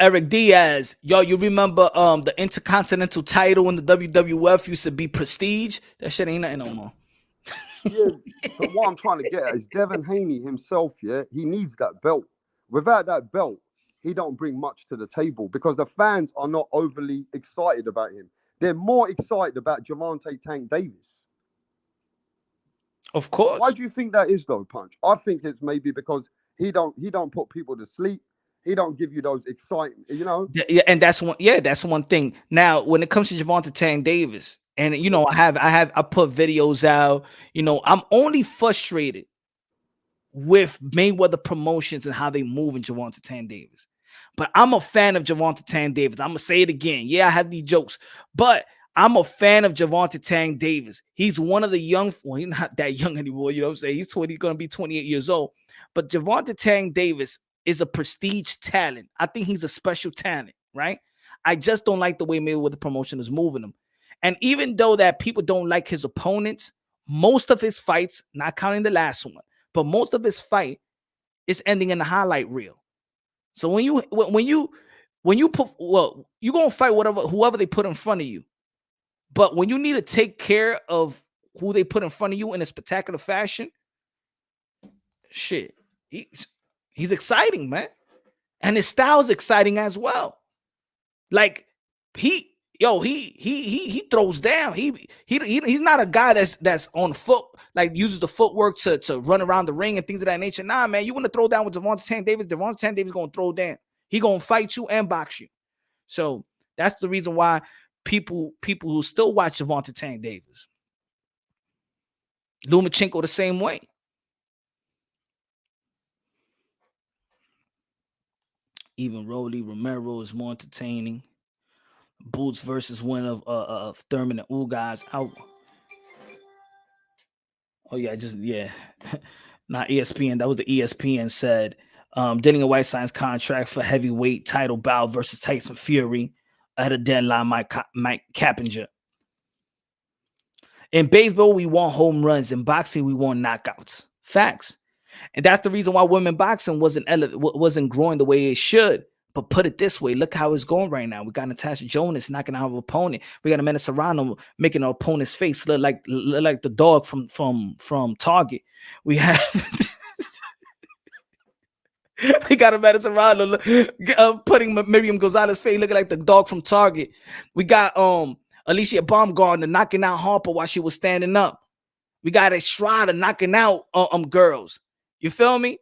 Eric Diaz. Yo, you remember the Intercontinental title in the WWF used to be prestige? That shit ain't nothing no more. Yeah, but what I'm trying to get at is Devin Haney himself, yeah, he needs that belt. Without that belt, he don't bring much to the table because the fans are not overly excited about him. They're more excited about Gervonta Tank Davis. Of course. Why do you think that is, though, Punch? I think it's maybe because he don't put people to sleep. He don't give you those excitement, you know. Yeah, and that's one thing. Now, when it comes to Gervonta Tank Davis, and you know, I put videos out. You know, I'm only frustrated with Mayweather Promotions and how they move in Gervonta Tank Davis. But I'm a fan of Gervonta Tank Davis. I'm gonna say it again. Yeah, I have these jokes, but I'm a fan of Gervonta Tank Davis. He's one of the young, well, he's not that young anymore, you know what I'm saying? He's gonna be 28 years old. But Gervonta Tank Davis is a prestige talent. I think he's a special talent, right? I just don't like the way Mayweather Promotion is moving him. And even though that people don't like his opponents, most of his fights, not counting the last one, but most of his fight is ending in the highlight reel. So when you put, well, you're gonna fight whoever they put in front of you. But when you need to take care of who they put in front of you in a spectacular fashion, shit, he's exciting, man. And his style is exciting as well. Like he throws down. He's not a guy that's on foot, like uses the footwork to run around the ring and things of that nature. Nah, man, you want to throw down with Gervonta Tank Davis? Gervonta Tank Davis gonna throw down. He gonna fight you and box you. So that's the reason why people who still watch Gervonta Tank Davis. Lomachenko the same way. Even Rolly Romero is more entertaining. Boots versus win of Thurman and Ugas out. Oh yeah, not ESPN. That was the ESPN said. Dillinger White signs contract for heavyweight title bout versus Tyson Fury ahead of deadline. Mike Cappinger. In baseball, we want home runs. In boxing, we want knockouts. Facts. And that's the reason why women boxing wasn't growing the way it should. But put it this way, look how it's going right now. We got Natasha Jonas knocking out her opponent. We got Amanda Serrano making her opponent's face look like the dog from Target. We have We got a Madison Ronaldo putting Miriam Gonzalez face looking like the dog from Target. We got Alicia Baumgartner knocking out Harper while she was standing up. We got Estrada knocking out girls. You feel me?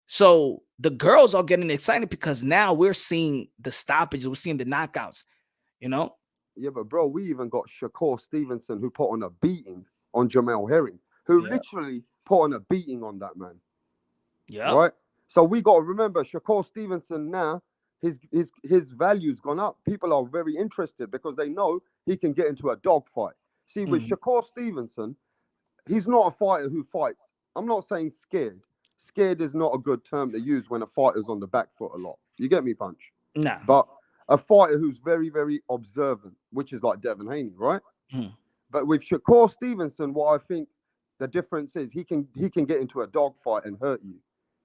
So the girls are getting excited because now we're seeing the stoppages, we're seeing the knockouts, you know? Yeah, but bro, we even got Shakur Stevenson who put on a beating on Jermell Herring, who literally put on a beating on that man. Yeah. Right? So we got to remember Shakur Stevenson now, his value's gone up. People are very interested because they know he can get into a dogfight. See, with Shakur Stevenson, he's not a fighter who fights. I'm not saying scared. Scared is not a good term to use when a fighter's on the back foot a lot. You get me, Punch? Nah. But a fighter who's very, very observant, which is like Devin Haney, right? But with Shakur Stevenson, what I think the difference is he can get into a dogfight and hurt you.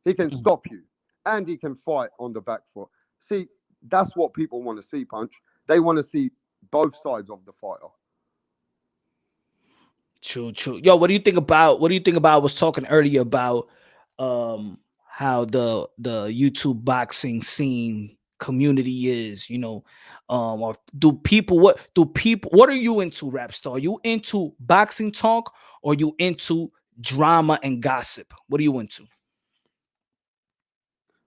He can stop you, and he can fight on the back foot. See, that's what people want to see, Punch. They want to see both sides of the fighter. True. Yo, what do you think about? I was talking earlier about how the YouTube boxing scene community is, you know, or what are you into, Rap Star? Are you into boxing talk or you into drama and gossip? What are you into?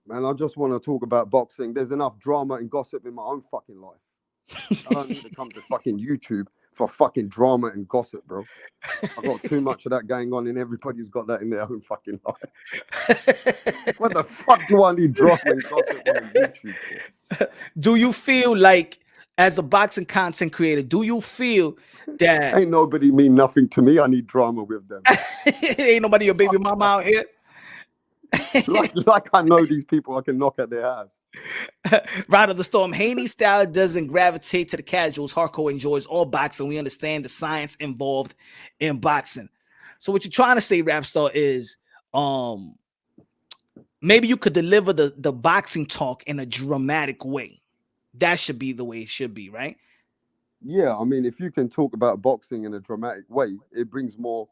Man, I just want to talk about boxing. There's enough drama and gossip in my own fucking life. I don't need to come to fucking YouTube for fucking drama and gossip, bro. I've got too much of that going on, and everybody's got that in their own fucking life. What the fuck do I need drama and gossip on YouTube for? Do you feel like, as a boxing content creator, do you feel that ain't nobody mean nothing to me? I need drama with them. Ain't nobody your baby mama out here? like I know these people, I can knock at their ass. Ride of the Storm. Haney style doesn't gravitate to the casuals. Hardcore enjoys all boxing. We understand the science involved in boxing. So what you're trying to say, Rap Star, is maybe you could deliver the boxing talk in a dramatic way. That should be the way it should be, right? Yeah, I mean, if you can talk about boxing in a dramatic way, it brings more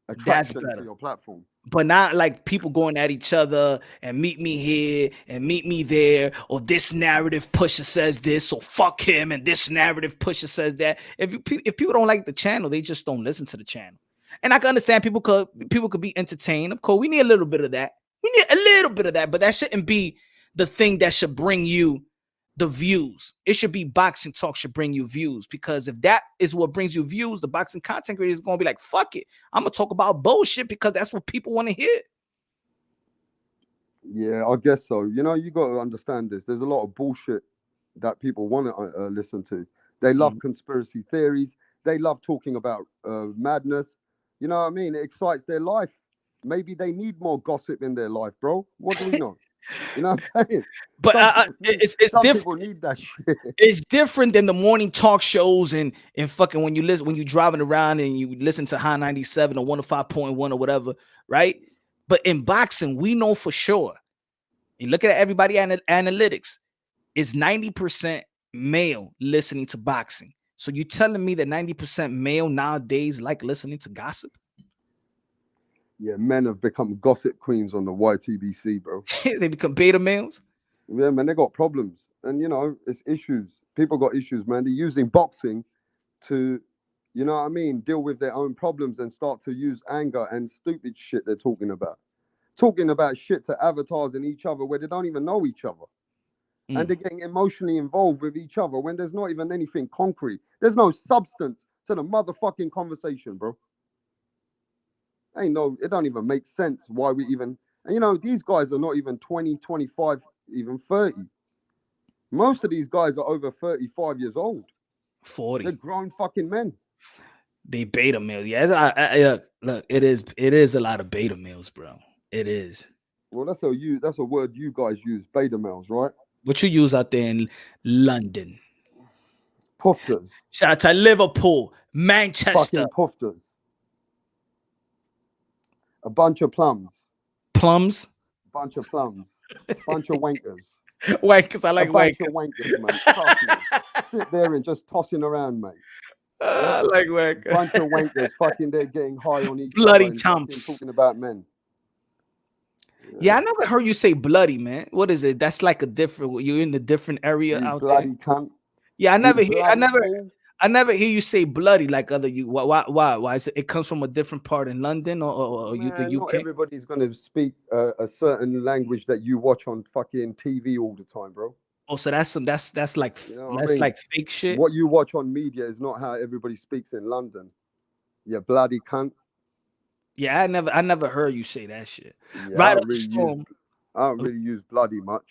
attraction to your platform. But not like people going at each other and meet me here and meet me there, or this narrative pusher says this, so fuck him, and this narrative pusher says that. If people don't like the channel, they just don't listen to the channel. And I can understand people could be entertained. Of course, we need a little bit of that. We need a little bit of that, but that shouldn't be the thing that should bring you the views. It should be boxing talk should bring you views, because if that is what brings you views, the boxing content creator is going to be like, fuck it, I'm going to talk about bullshit because that's what people want to hear. Yeah, I guess so. You know, you got to understand this. There's a lot of bullshit that people want to listen to. They love conspiracy theories. They love talking about madness. You know what I mean? It excites their life. Maybe they need more gossip in their life, bro. What do we know? You know what I'm saying? But it's different. People need that shit. It's different than the morning talk shows and fucking when you're driving around and you listen to High 97 or 105.1 or whatever, right? But in boxing, we know for sure. You look at everybody analytics, it's 90% male listening to boxing. So you telling me that 90% male nowadays like listening to gossip? Yeah, men have become gossip queens on the YTBC, bro. They become beta males? Yeah, man, they got problems. And, you know, it's issues. People got issues, man. They're using boxing to, you know what I mean, deal with their own problems and start to use anger and stupid shit they're talking about. Talking about shit to avatars in each other where they don't even know each other. And they're getting emotionally involved with each other when there's not even anything concrete. There's no substance to the motherfucking conversation, bro. It don't even make sense why we even, and you know, these guys are not even 20, 25, even 30. Most of these guys are over 35 years old. 40. They're grown fucking men. They beta males. Yeah, look, it is a lot of beta males, bro. It is. Well, that's a word you guys use, beta males, right? What you use out there in London? Pufters. Shout out to Liverpool, Manchester. Fucking pufters. A bunch of plums. Plums? Bunch of plums. Bunch of wankers. Wankers, I like wankers. Bunch of wankers, mate. Sit there and just tossing around, mate. I like wankers. Bunch of wankers, fucking they're getting high on each bloody other. chumps. Talking about men. Yeah, I never heard you say bloody, man. What is it? That's like a different. You're in a different area You out there. bloody cunt. Yeah, I You never hear. bloody fool. I never hear you say bloody like other you. Why is it? It comes from a different part in London or you, the Man, not UK. everybody's going to speak a certain language that you watch on fucking TV all the time, bro. Oh, so that's like You know what I that's mean? like fake shit. What you watch on media is not how everybody speaks in London. You bloody cunt. Yeah, I never heard you say that shit. Yeah, Right of the storm. I don't really use bloody much.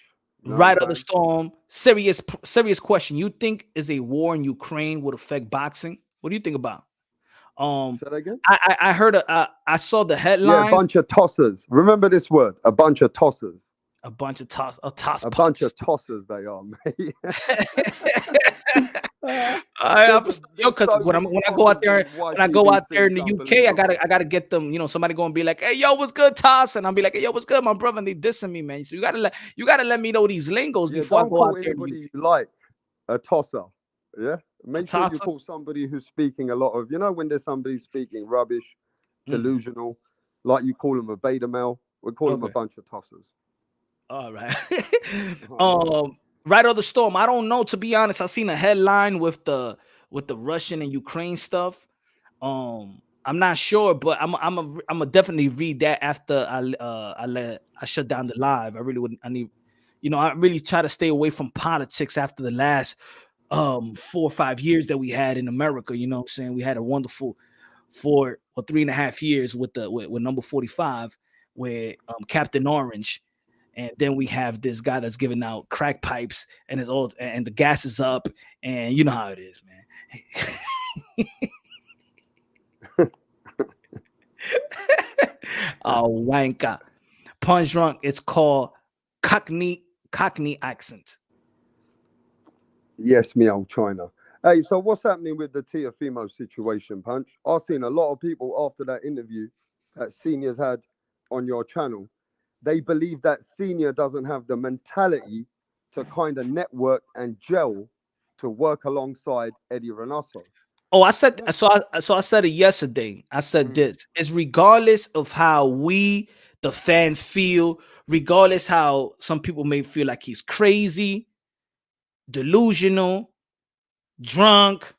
You know Right what of I'm the saying? storm. Serious question. You think is a war in Ukraine would affect boxing? What do you think about? Say that again? I heard I saw the Yeah, a headline. bunch of tossers. Remember this word, a bunch of tossers. A bunch of toss A bunch of tossers they are, mate. Because when I go out there in the UK, I gotta get them. You know, somebody gonna be like, "Hey, yo, what's good, Toss?" And I'll be like, "Hey, yo, what's good, my brother?" And they dissing me, man. So you gotta let me know these lingos before I go out there. Anybody you like a tosser. Yeah, make sure you tosser? call somebody who's speaking a lot of. You know, when there's somebody speaking rubbish, delusional, like you call them a beta male, we call them a bunch of tossers. All right. Right of the storm. I don't know, to be honest. I seen a headline with the Russian and Ukraine stuff. I'm not sure, but I'm definitely read that after I shut down the live. I really wouldn't. I need, you know, I really try to stay away from politics after the last 4 or 5 years that we had in America. You know what I'm saying? We had a wonderful 4 or 3.5 years with number 45, where Captain Orange. And then we have this guy that's giving out crack pipes, and it's all, and the gas is up, and you know how it is, man. Wanka. Punch drunk. It's called Cockney accent. Yes, me old China. Hey, so what's happening with the Teofimo situation, Punch? I've seen a lot of people after that interview that Senior's had on your channel. They believe that Senior doesn't have the mentality to kind of network and gel to work alongside Eddie Reynoso. Oh, I said so. I said it yesterday. I said this: it's regardless of how we, the fans, feel, regardless how some people may feel like he's crazy, delusional, drunk,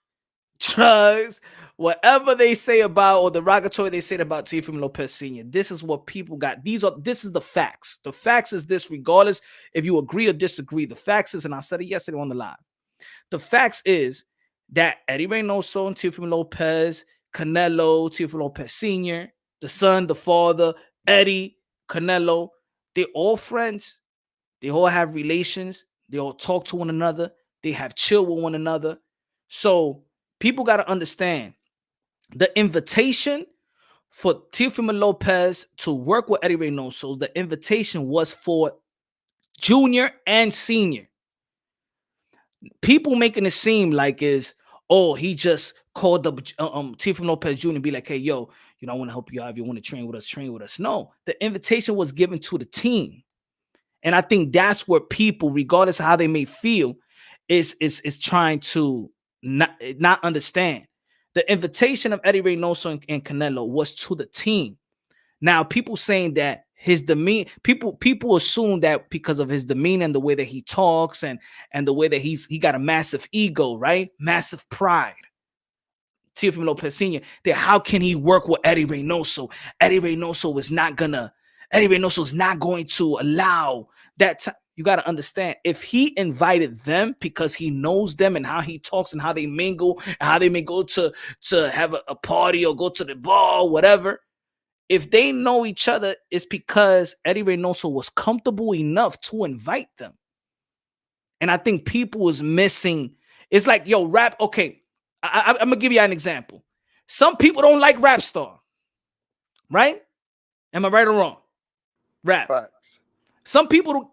drugs, whatever they say about, or the derogatory they said about Teofimo Lopez Sr. This is what people got. This is the facts. The facts is this, regardless if you agree or disagree. The facts is, and I said it yesterday on the live. The facts is that Eddie Reynoso and Teofimo Lopez, Canelo, Teofimo Lopez Sr., the son, the father, Eddie, Canelo, they're all friends. They all have relations. They all talk to one another. They have chill with one another. So people got to understand the invitation for Teofimo Lopez to work with Eddie Reynoso. The invitation was for junior and senior. People making it seem like he just called up Teofimo Lopez Jr. and be like, hey, yo, you know, I want to help you out. If you want to train with us, train with us. No, the invitation was given to the team. And I think that's where people, regardless of how they may feel, is trying to not understand. The invitation of Eddie Reynoso and Canelo was to the team. Now, people saying that his demeanor, people assume that because of his demeanor and the way that he talks and the way that he got a massive ego, right? Massive pride. Teofimo Lopez Sr., that how can he work with Eddie Reynoso? Eddie Reynoso is not going to allow that. You got to understand, if he invited them because he knows them and how he talks and how they mingle and how they may go to have a party or go to the bar, whatever. If they know each other, it's because Eddie Reynoso was comfortable enough to invite them. And I think people was missing. It's like, yo, rap. Okay, I'm going to give you an example. Some people don't like Rap Star. Right? Am I right or wrong? Rap. Facts. Some people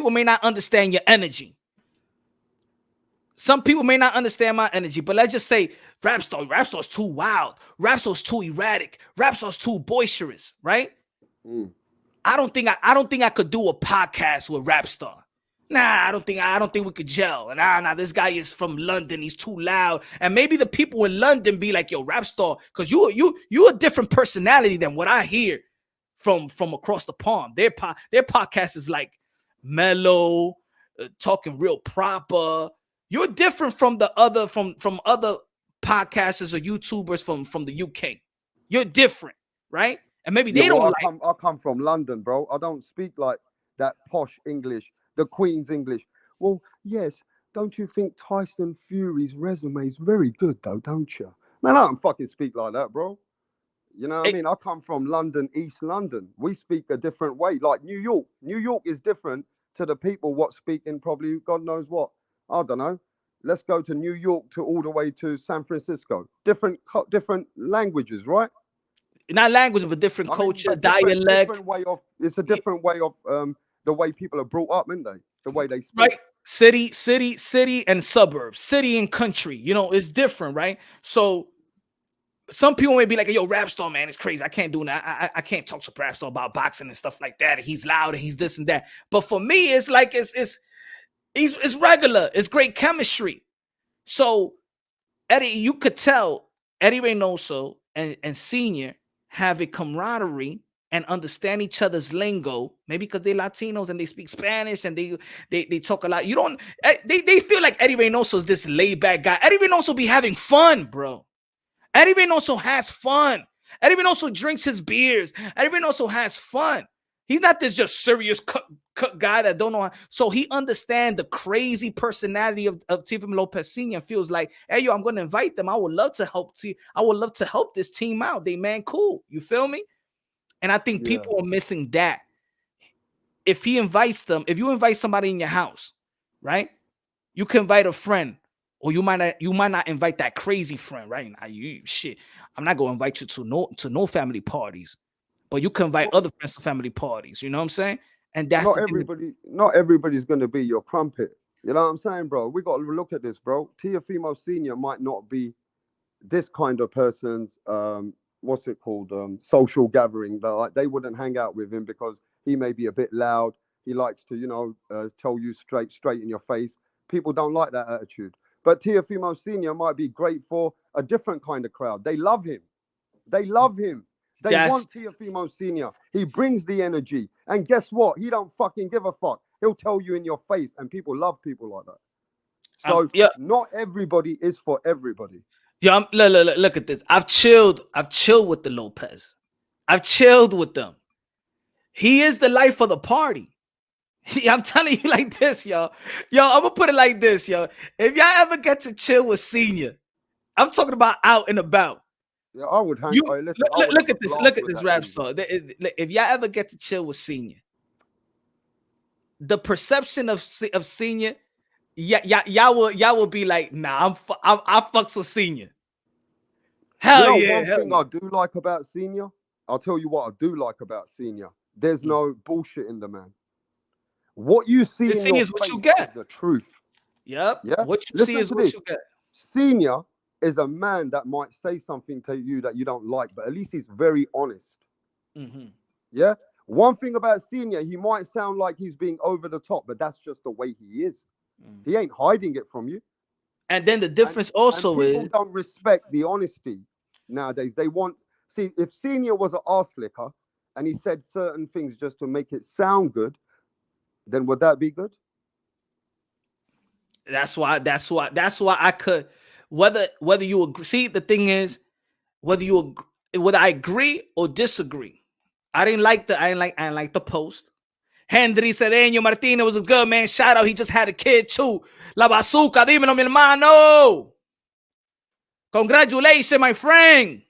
may not understand your energy. Some people may not understand my energy, but let's just say Rap Star's too wild. Rap Star's too erratic. Rap Star's too boisterous, right? I don't think I could do a podcast with Rap Star. Nah, I don't think we could gel. Nah, this guy is from London. He's too loud. And maybe the people in London be like, yo, Rap Star, because you a different personality than what I hear from across the pond. Their podcast is like mellow, talking real proper. You're different from the other from other podcasters or YouTubers from the UK. You're different, right? And maybe they don't like. I come from London, bro. I don't speak like that posh English, the Queen's English. Well, yes. Don't you think Tyson Fury's resume is very good, though, don't you? Man, I don't fucking speak like that, bro. You know what I mean? I come from London, East London. We speak a different way. Like New York. New York is different to the people what speak in probably God knows what. I don't know. Let's go to New York to all the way to San Francisco. Different languages, right? Not language, but different culture, dialect. It's a different way of the way people are brought up, isn't they? The way they speak. Right. City and suburbs, city and country, you know, it's different, right? So some people may be like, yo, Rap Star, man, it's crazy. I can't do that. I can't talk to Rap Star about boxing and stuff like that. He's loud and he's this and that. But for me, it's like it's regular. It's great chemistry. So Eddie, you could tell Eddie Reynoso and Senior have a camaraderie and understand each other's lingo, maybe because they're Latinos and they speak Spanish and they talk a lot. They feel like Eddie Reynoso is this laid back guy. Eddie Reynoso be having fun, bro. Eddie Reynoso has fun. Eddie Reynoso drinks his beers. Eddie Reynoso has fun. He's not this just serious cut guy that don't know how. So he understands the crazy personality of Teofimo Lopez Sr. and feels like, hey, yo, I'm going to invite them. I would love to help this team out. They man cool. You feel me? And I think people are missing that. If he invites them, if you invite somebody in your house, right? You can invite a friend, or you might not invite that crazy friend, right? Now, I'm not gonna invite you to no family parties, but you can invite other friends to family parties. You know what I'm saying? And that's not everybody's gonna be your crumpet. You know what I'm saying, bro? We got to look at this, bro. Teofimo Senior might not be this kind of person's what's it called? Social gathering. They wouldn't hang out with him because he may be a bit loud. He likes to, tell you straight in your face. People don't like that attitude. But Teofimo Senior might be great for a different kind of crowd. They love him. They want Teofimo Senior. He brings the energy. And guess what? He don't fucking give a fuck. He'll tell you in your face, and people love people like that. So not everybody is for everybody. Yeah, look at this. I've chilled with the Lopez. I've chilled with them. He is the life of the party. I'm telling you like this, yo. I'm gonna put it like this, yo. If y'all ever get to chill with Senior, I'm talking about out and about. Yeah, I would hang. Look at this rap song. If y'all ever get to chill with Senior, the perception of Senior, y'all will be like, nah, I fucks with Senior. Hell yeah. One thing I do like about Senior, I'll tell you what I do like about Senior. There's no bullshit in the man. What you see in your what you get. Is the truth. Yep. Yeah. What you see is what you get. Senior is a man that might say something to you that you don't like, but at least he's very honest. Mm-hmm. Yeah. One thing about Senior, he might sound like he's being over the top, but that's just the way he is. He ain't hiding it from you. And then the difference also is people don't respect the honesty nowadays. They want if Senior was an arse licker and he said certain things just to make it sound good, then would that be good? That's why I could whether you agree. See, the thing is whether I agree or disagree. I didn't like the post. Henry Cedeño Martinez was a good man. Shout out, he just had a kid too. La Bazooka, dímelo, mi hermano. Congratulations, my friend.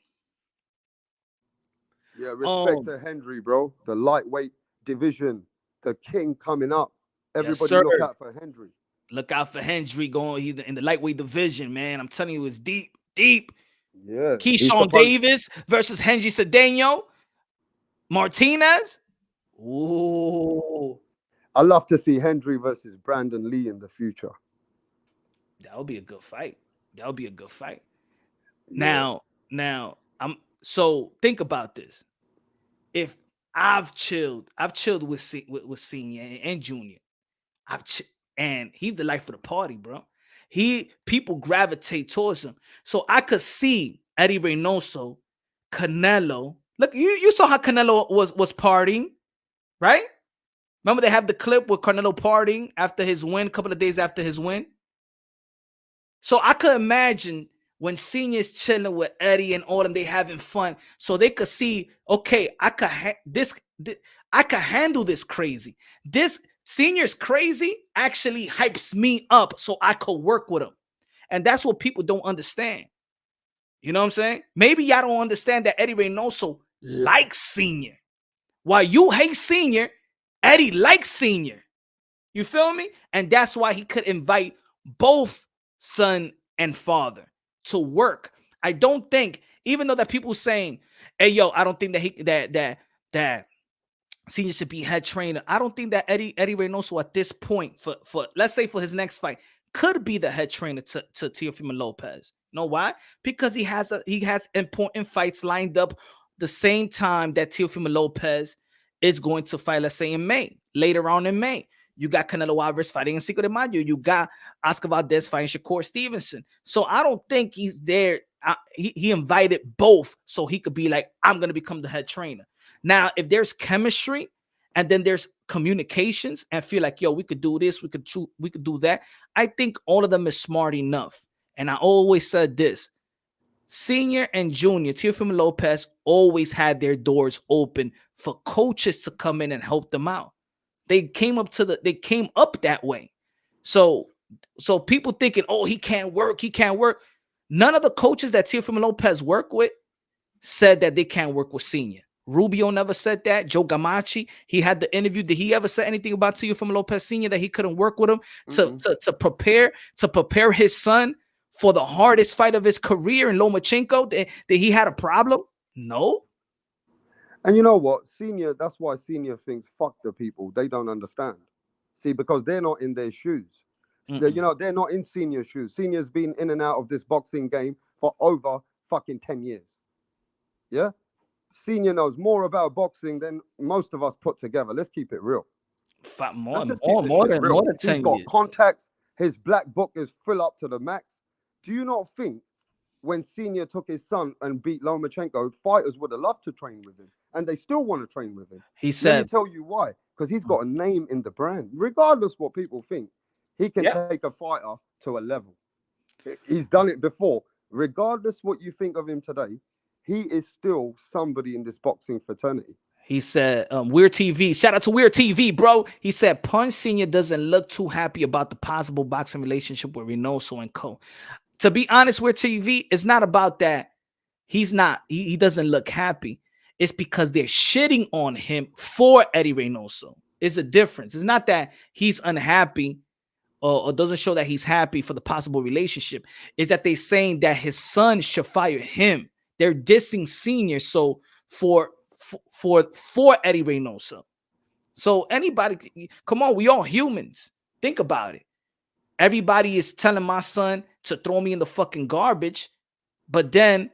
Yeah, respect to Henry, bro. The lightweight division, the king coming up. Everybody look out for Henry. Look out for Henry going. He's in the lightweight division, man. I'm telling you, it's deep. Yeah. Keyshawn Davis versus Henry Cedeño Martinez. Ooh. I love to see Henry versus Brandon Lee in the future. That would be a good fight. Yeah. Now, so think about this. If I've chilled with Senior and Junior. And he's the life of the party, bro. People gravitate towards him. So I could see Eddie Reynoso, Canelo, Look, you saw how Canelo was partying, right? Remember they have the clip with Canelo partying after his win, a couple of days after his win. So I could imagine when Senior's chilling with Eddie and all them, they having fun, so they could see, okay, I could I could handle this crazy. This Senior's crazy actually hypes me up, so I could work with him, and that's what people don't understand. You know what I'm saying? Maybe y'all don't understand that Eddie Reynoso likes Senior. While you hate Senior, Eddie likes Senior. You feel me? And that's why he could invite both son and father to work. I don't think, even though that people saying, "Hey, yo, I don't think that Senior should be head trainer." I don't think that Eddie Reynoso at this point, for let's say for his next fight, could be the head trainer to Teofimo Lopez. You know why? Because he has important fights lined up the same time that Teofimo Lopez is going to fight, let's say in May, later on in May. You got Canelo Alvarez fighting in Cinco de Mayo. You got Oscar Valdez fighting Shakur Stevenson. So I don't think he's there. He invited both so he could be like, I'm going to become the head trainer. Now, if there's chemistry and then there's communications and feel like, yo, we could do this, we could do that, I think all of them is smart enough. And I always said this, Senior and Junior, Teofimo Lopez always had their doors open for coaches to come in and help them out. They came up that way. So people thinking, oh, he can't work. None of the coaches that Teofimo Lopez worked with said that they can't work with Senior. Rubio never said that. Joe Gamachi, he had the interview. Did he ever say anything about Teofimo Lopez Senior that he couldn't work with him to prepare his son for the hardest fight of his career in Lomachenko? That he had a problem? No. And you know what? Senior, that's why Senior thinks, fuck the people. They don't understand. See, because they're not in their shoes. They're not in Senior's shoes. Senior's been in and out of this boxing game for over fucking 10 years. Yeah? Senior knows more about boxing than most of us put together. Let's keep it real. More than 10 He's got contacts. His black book is full up to the max. Do you not think when Senior took his son and beat Lomachenko, fighters would have loved to train with him? And they still want to train with him. He said, let me tell you why. Because he's got a name in the brand. Regardless what people think, he can take a fighter to a level. He's done it before. Regardless what you think of him today, he is still somebody in this boxing fraternity. He said, Weird TV, shout out to Weird TV, bro. He said, Punch Senior doesn't look too happy about the possible boxing relationship with Reynoso and co. To be honest, Weird TV, it's not about that. He doesn't look happy. It's because they're shitting on him for Eddie Reynoso. It's a difference. It's not that he's unhappy or doesn't show that he's happy for the possible relationship. It's that they're saying that his son should fire him. They're dissing Senior. So for Eddie Reynoso. So anybody, come on, we all humans. Think about it. Everybody is telling my son to throw me in the fucking garbage, but then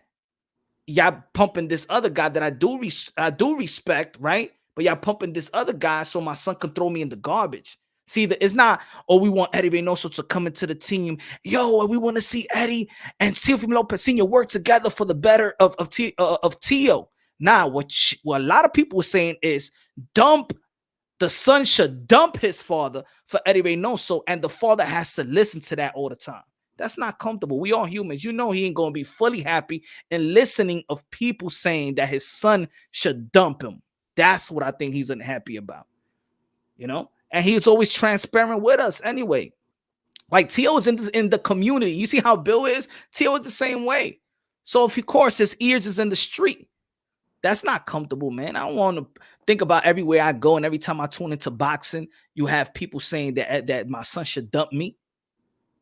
y'all pumping this other guy that I do respect, right? But y'all pumping this other guy so my son can throw me in the garbage. See, it's not, oh, we want Eddie Reynoso to come into the team. Yo, we want to see Eddie and Teofimo Lopez Sr. work together for the better of Teo. Nah, what a lot of people were saying is the son should dump his father for Eddie Reynoso, and the father has to listen to that all the time. That's not comfortable. We all humans. You know he ain't going to be fully happy in listening of people saying that his son should dump him. That's what I think he's unhappy about. You know? And he's always transparent with us anyway. Like Teo is in the community. You see how Bill is? Teo is the same way. So of course his ears is in the street. That's not comfortable, man. I don't want to think about everywhere I go and every time I tune into boxing, you have people saying that my son should dump me.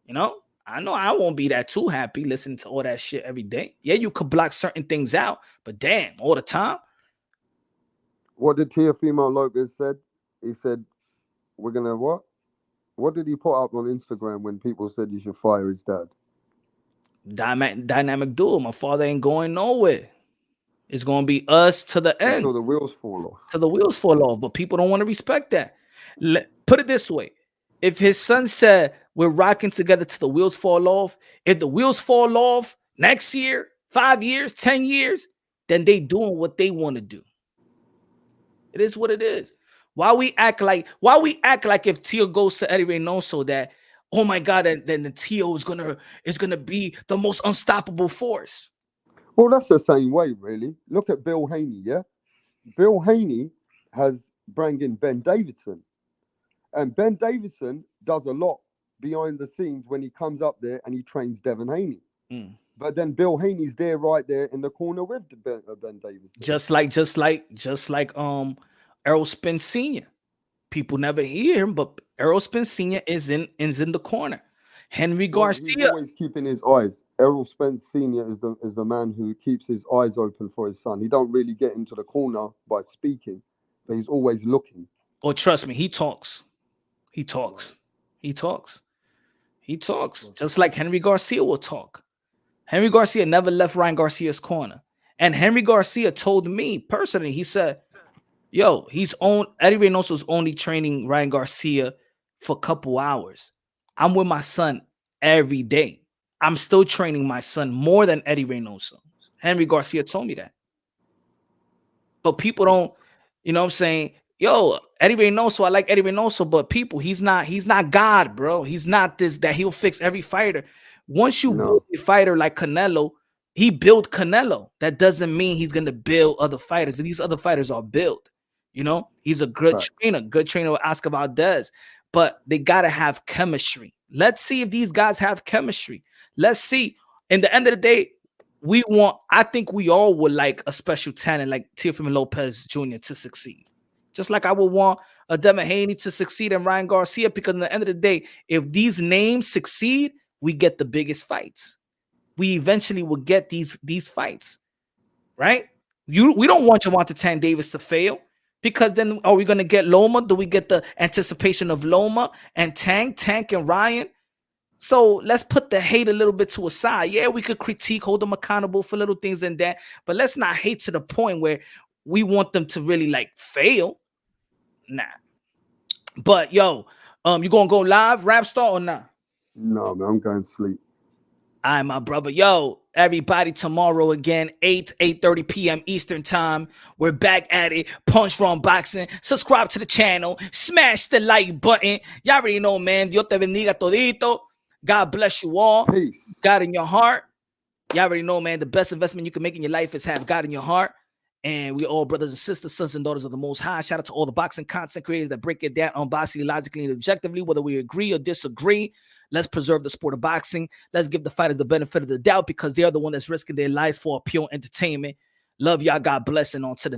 You know I won't be that too happy listening to all that shit every day. Yeah, you could block certain things out, but damn, all the time. What did Teofimo Lopez said? He said, we're going to what? What did he put up on Instagram when people said you should fire his dad? Dynamic duo. My father ain't going nowhere. It's going to be us to the end. Until the wheels fall off. Till the wheels fall off. But people don't want to respect that. Put it this way. If his son said we're rocking together till the wheels fall off, if the wheels fall off next year, 5 years, 10 years, then they doing what they want to do. It is what it is. Why we act like if Tio goes to Eddie Reynoso that, oh my God, then the Tio is gonna be the most unstoppable force. Well, that's the same way, really. Look at Bill Haney, yeah? Bill Haney has brought in Ben Davidson. And Ben Davidson does a lot behind the scenes when he comes up there and he trains Devin Haney. But then Bill Haney's there right there in the corner with Ben Davidson. Just like Errol Spence Sr. People never hear him, but Errol Spence Sr. is in the corner. Henry Garcia. He's always keeping his eyes. Errol Spence Sr. is the man who keeps his eyes open for his son. He don't really get into the corner by speaking, but he's always looking. Oh, trust me, he talks. He talks. He talks. He talks. Just like Henry Garcia will talk. Henry Garcia never left Ryan Garcia's corner. And Henry Garcia told me personally, he said, yo, Eddie Reynoso's only training Ryan Garcia for a couple hours. I'm with my son every day. I'm still training my son more than Eddie Reynoso. Henry Garcia told me that. But people don't, you know what I'm saying? Yo, Eddie Reynoso, I like Eddie Reynoso, but people, he's not God, bro. He's not this, that he'll fix every fighter. Once you build a fighter like Canelo, he built Canelo. That doesn't mean he's going to build other fighters. These other fighters are built. You know, he's a good trainer with Oscar Valdez, but they got to have chemistry. Let's see if these guys have chemistry. Let's see. In the end of the day, I think we all would like a special talent like Teofimo Lopez Jr. to succeed. Just like I would want a Devin Haney to succeed and Ryan Garcia, because in the end of the day, if these names succeed, we get the biggest fights. We eventually will get these fights, right? We don't want Gervonta Tank Davis to fail, because then are we going to get Loma? Do we get the anticipation of Loma and Tank and Ryan? So let's put the hate a little bit to a side. Yeah, we could critique, hold them accountable for little things and that, but let's not hate to the point where we want them to really like fail. Nah. But yo, you gonna go live, Rap Star, or not? No, man, I'm going to sleep. All right, my brother. Yo, everybody, tomorrow again, 8:30 p.m. Eastern time. We're back at it. Punch Wrong Boxing. Subscribe to the channel. Smash the like button. Y'all already know, man. Dios te bendiga todito. God bless you all. Peace. God in your heart. Y'all already know, man. The best investment you can make in your life is have God in your heart. And we all brothers and sisters, sons and daughters of the Most High. Shout out to all the boxing content creators that break it down unbiasedly, logically, and objectively, whether we agree or disagree. Let's preserve the sport of boxing. Let's give the fighters the benefit of the doubt, because they're the one that's risking their lives for pure entertainment. Love y'all. God bless, and on to the next.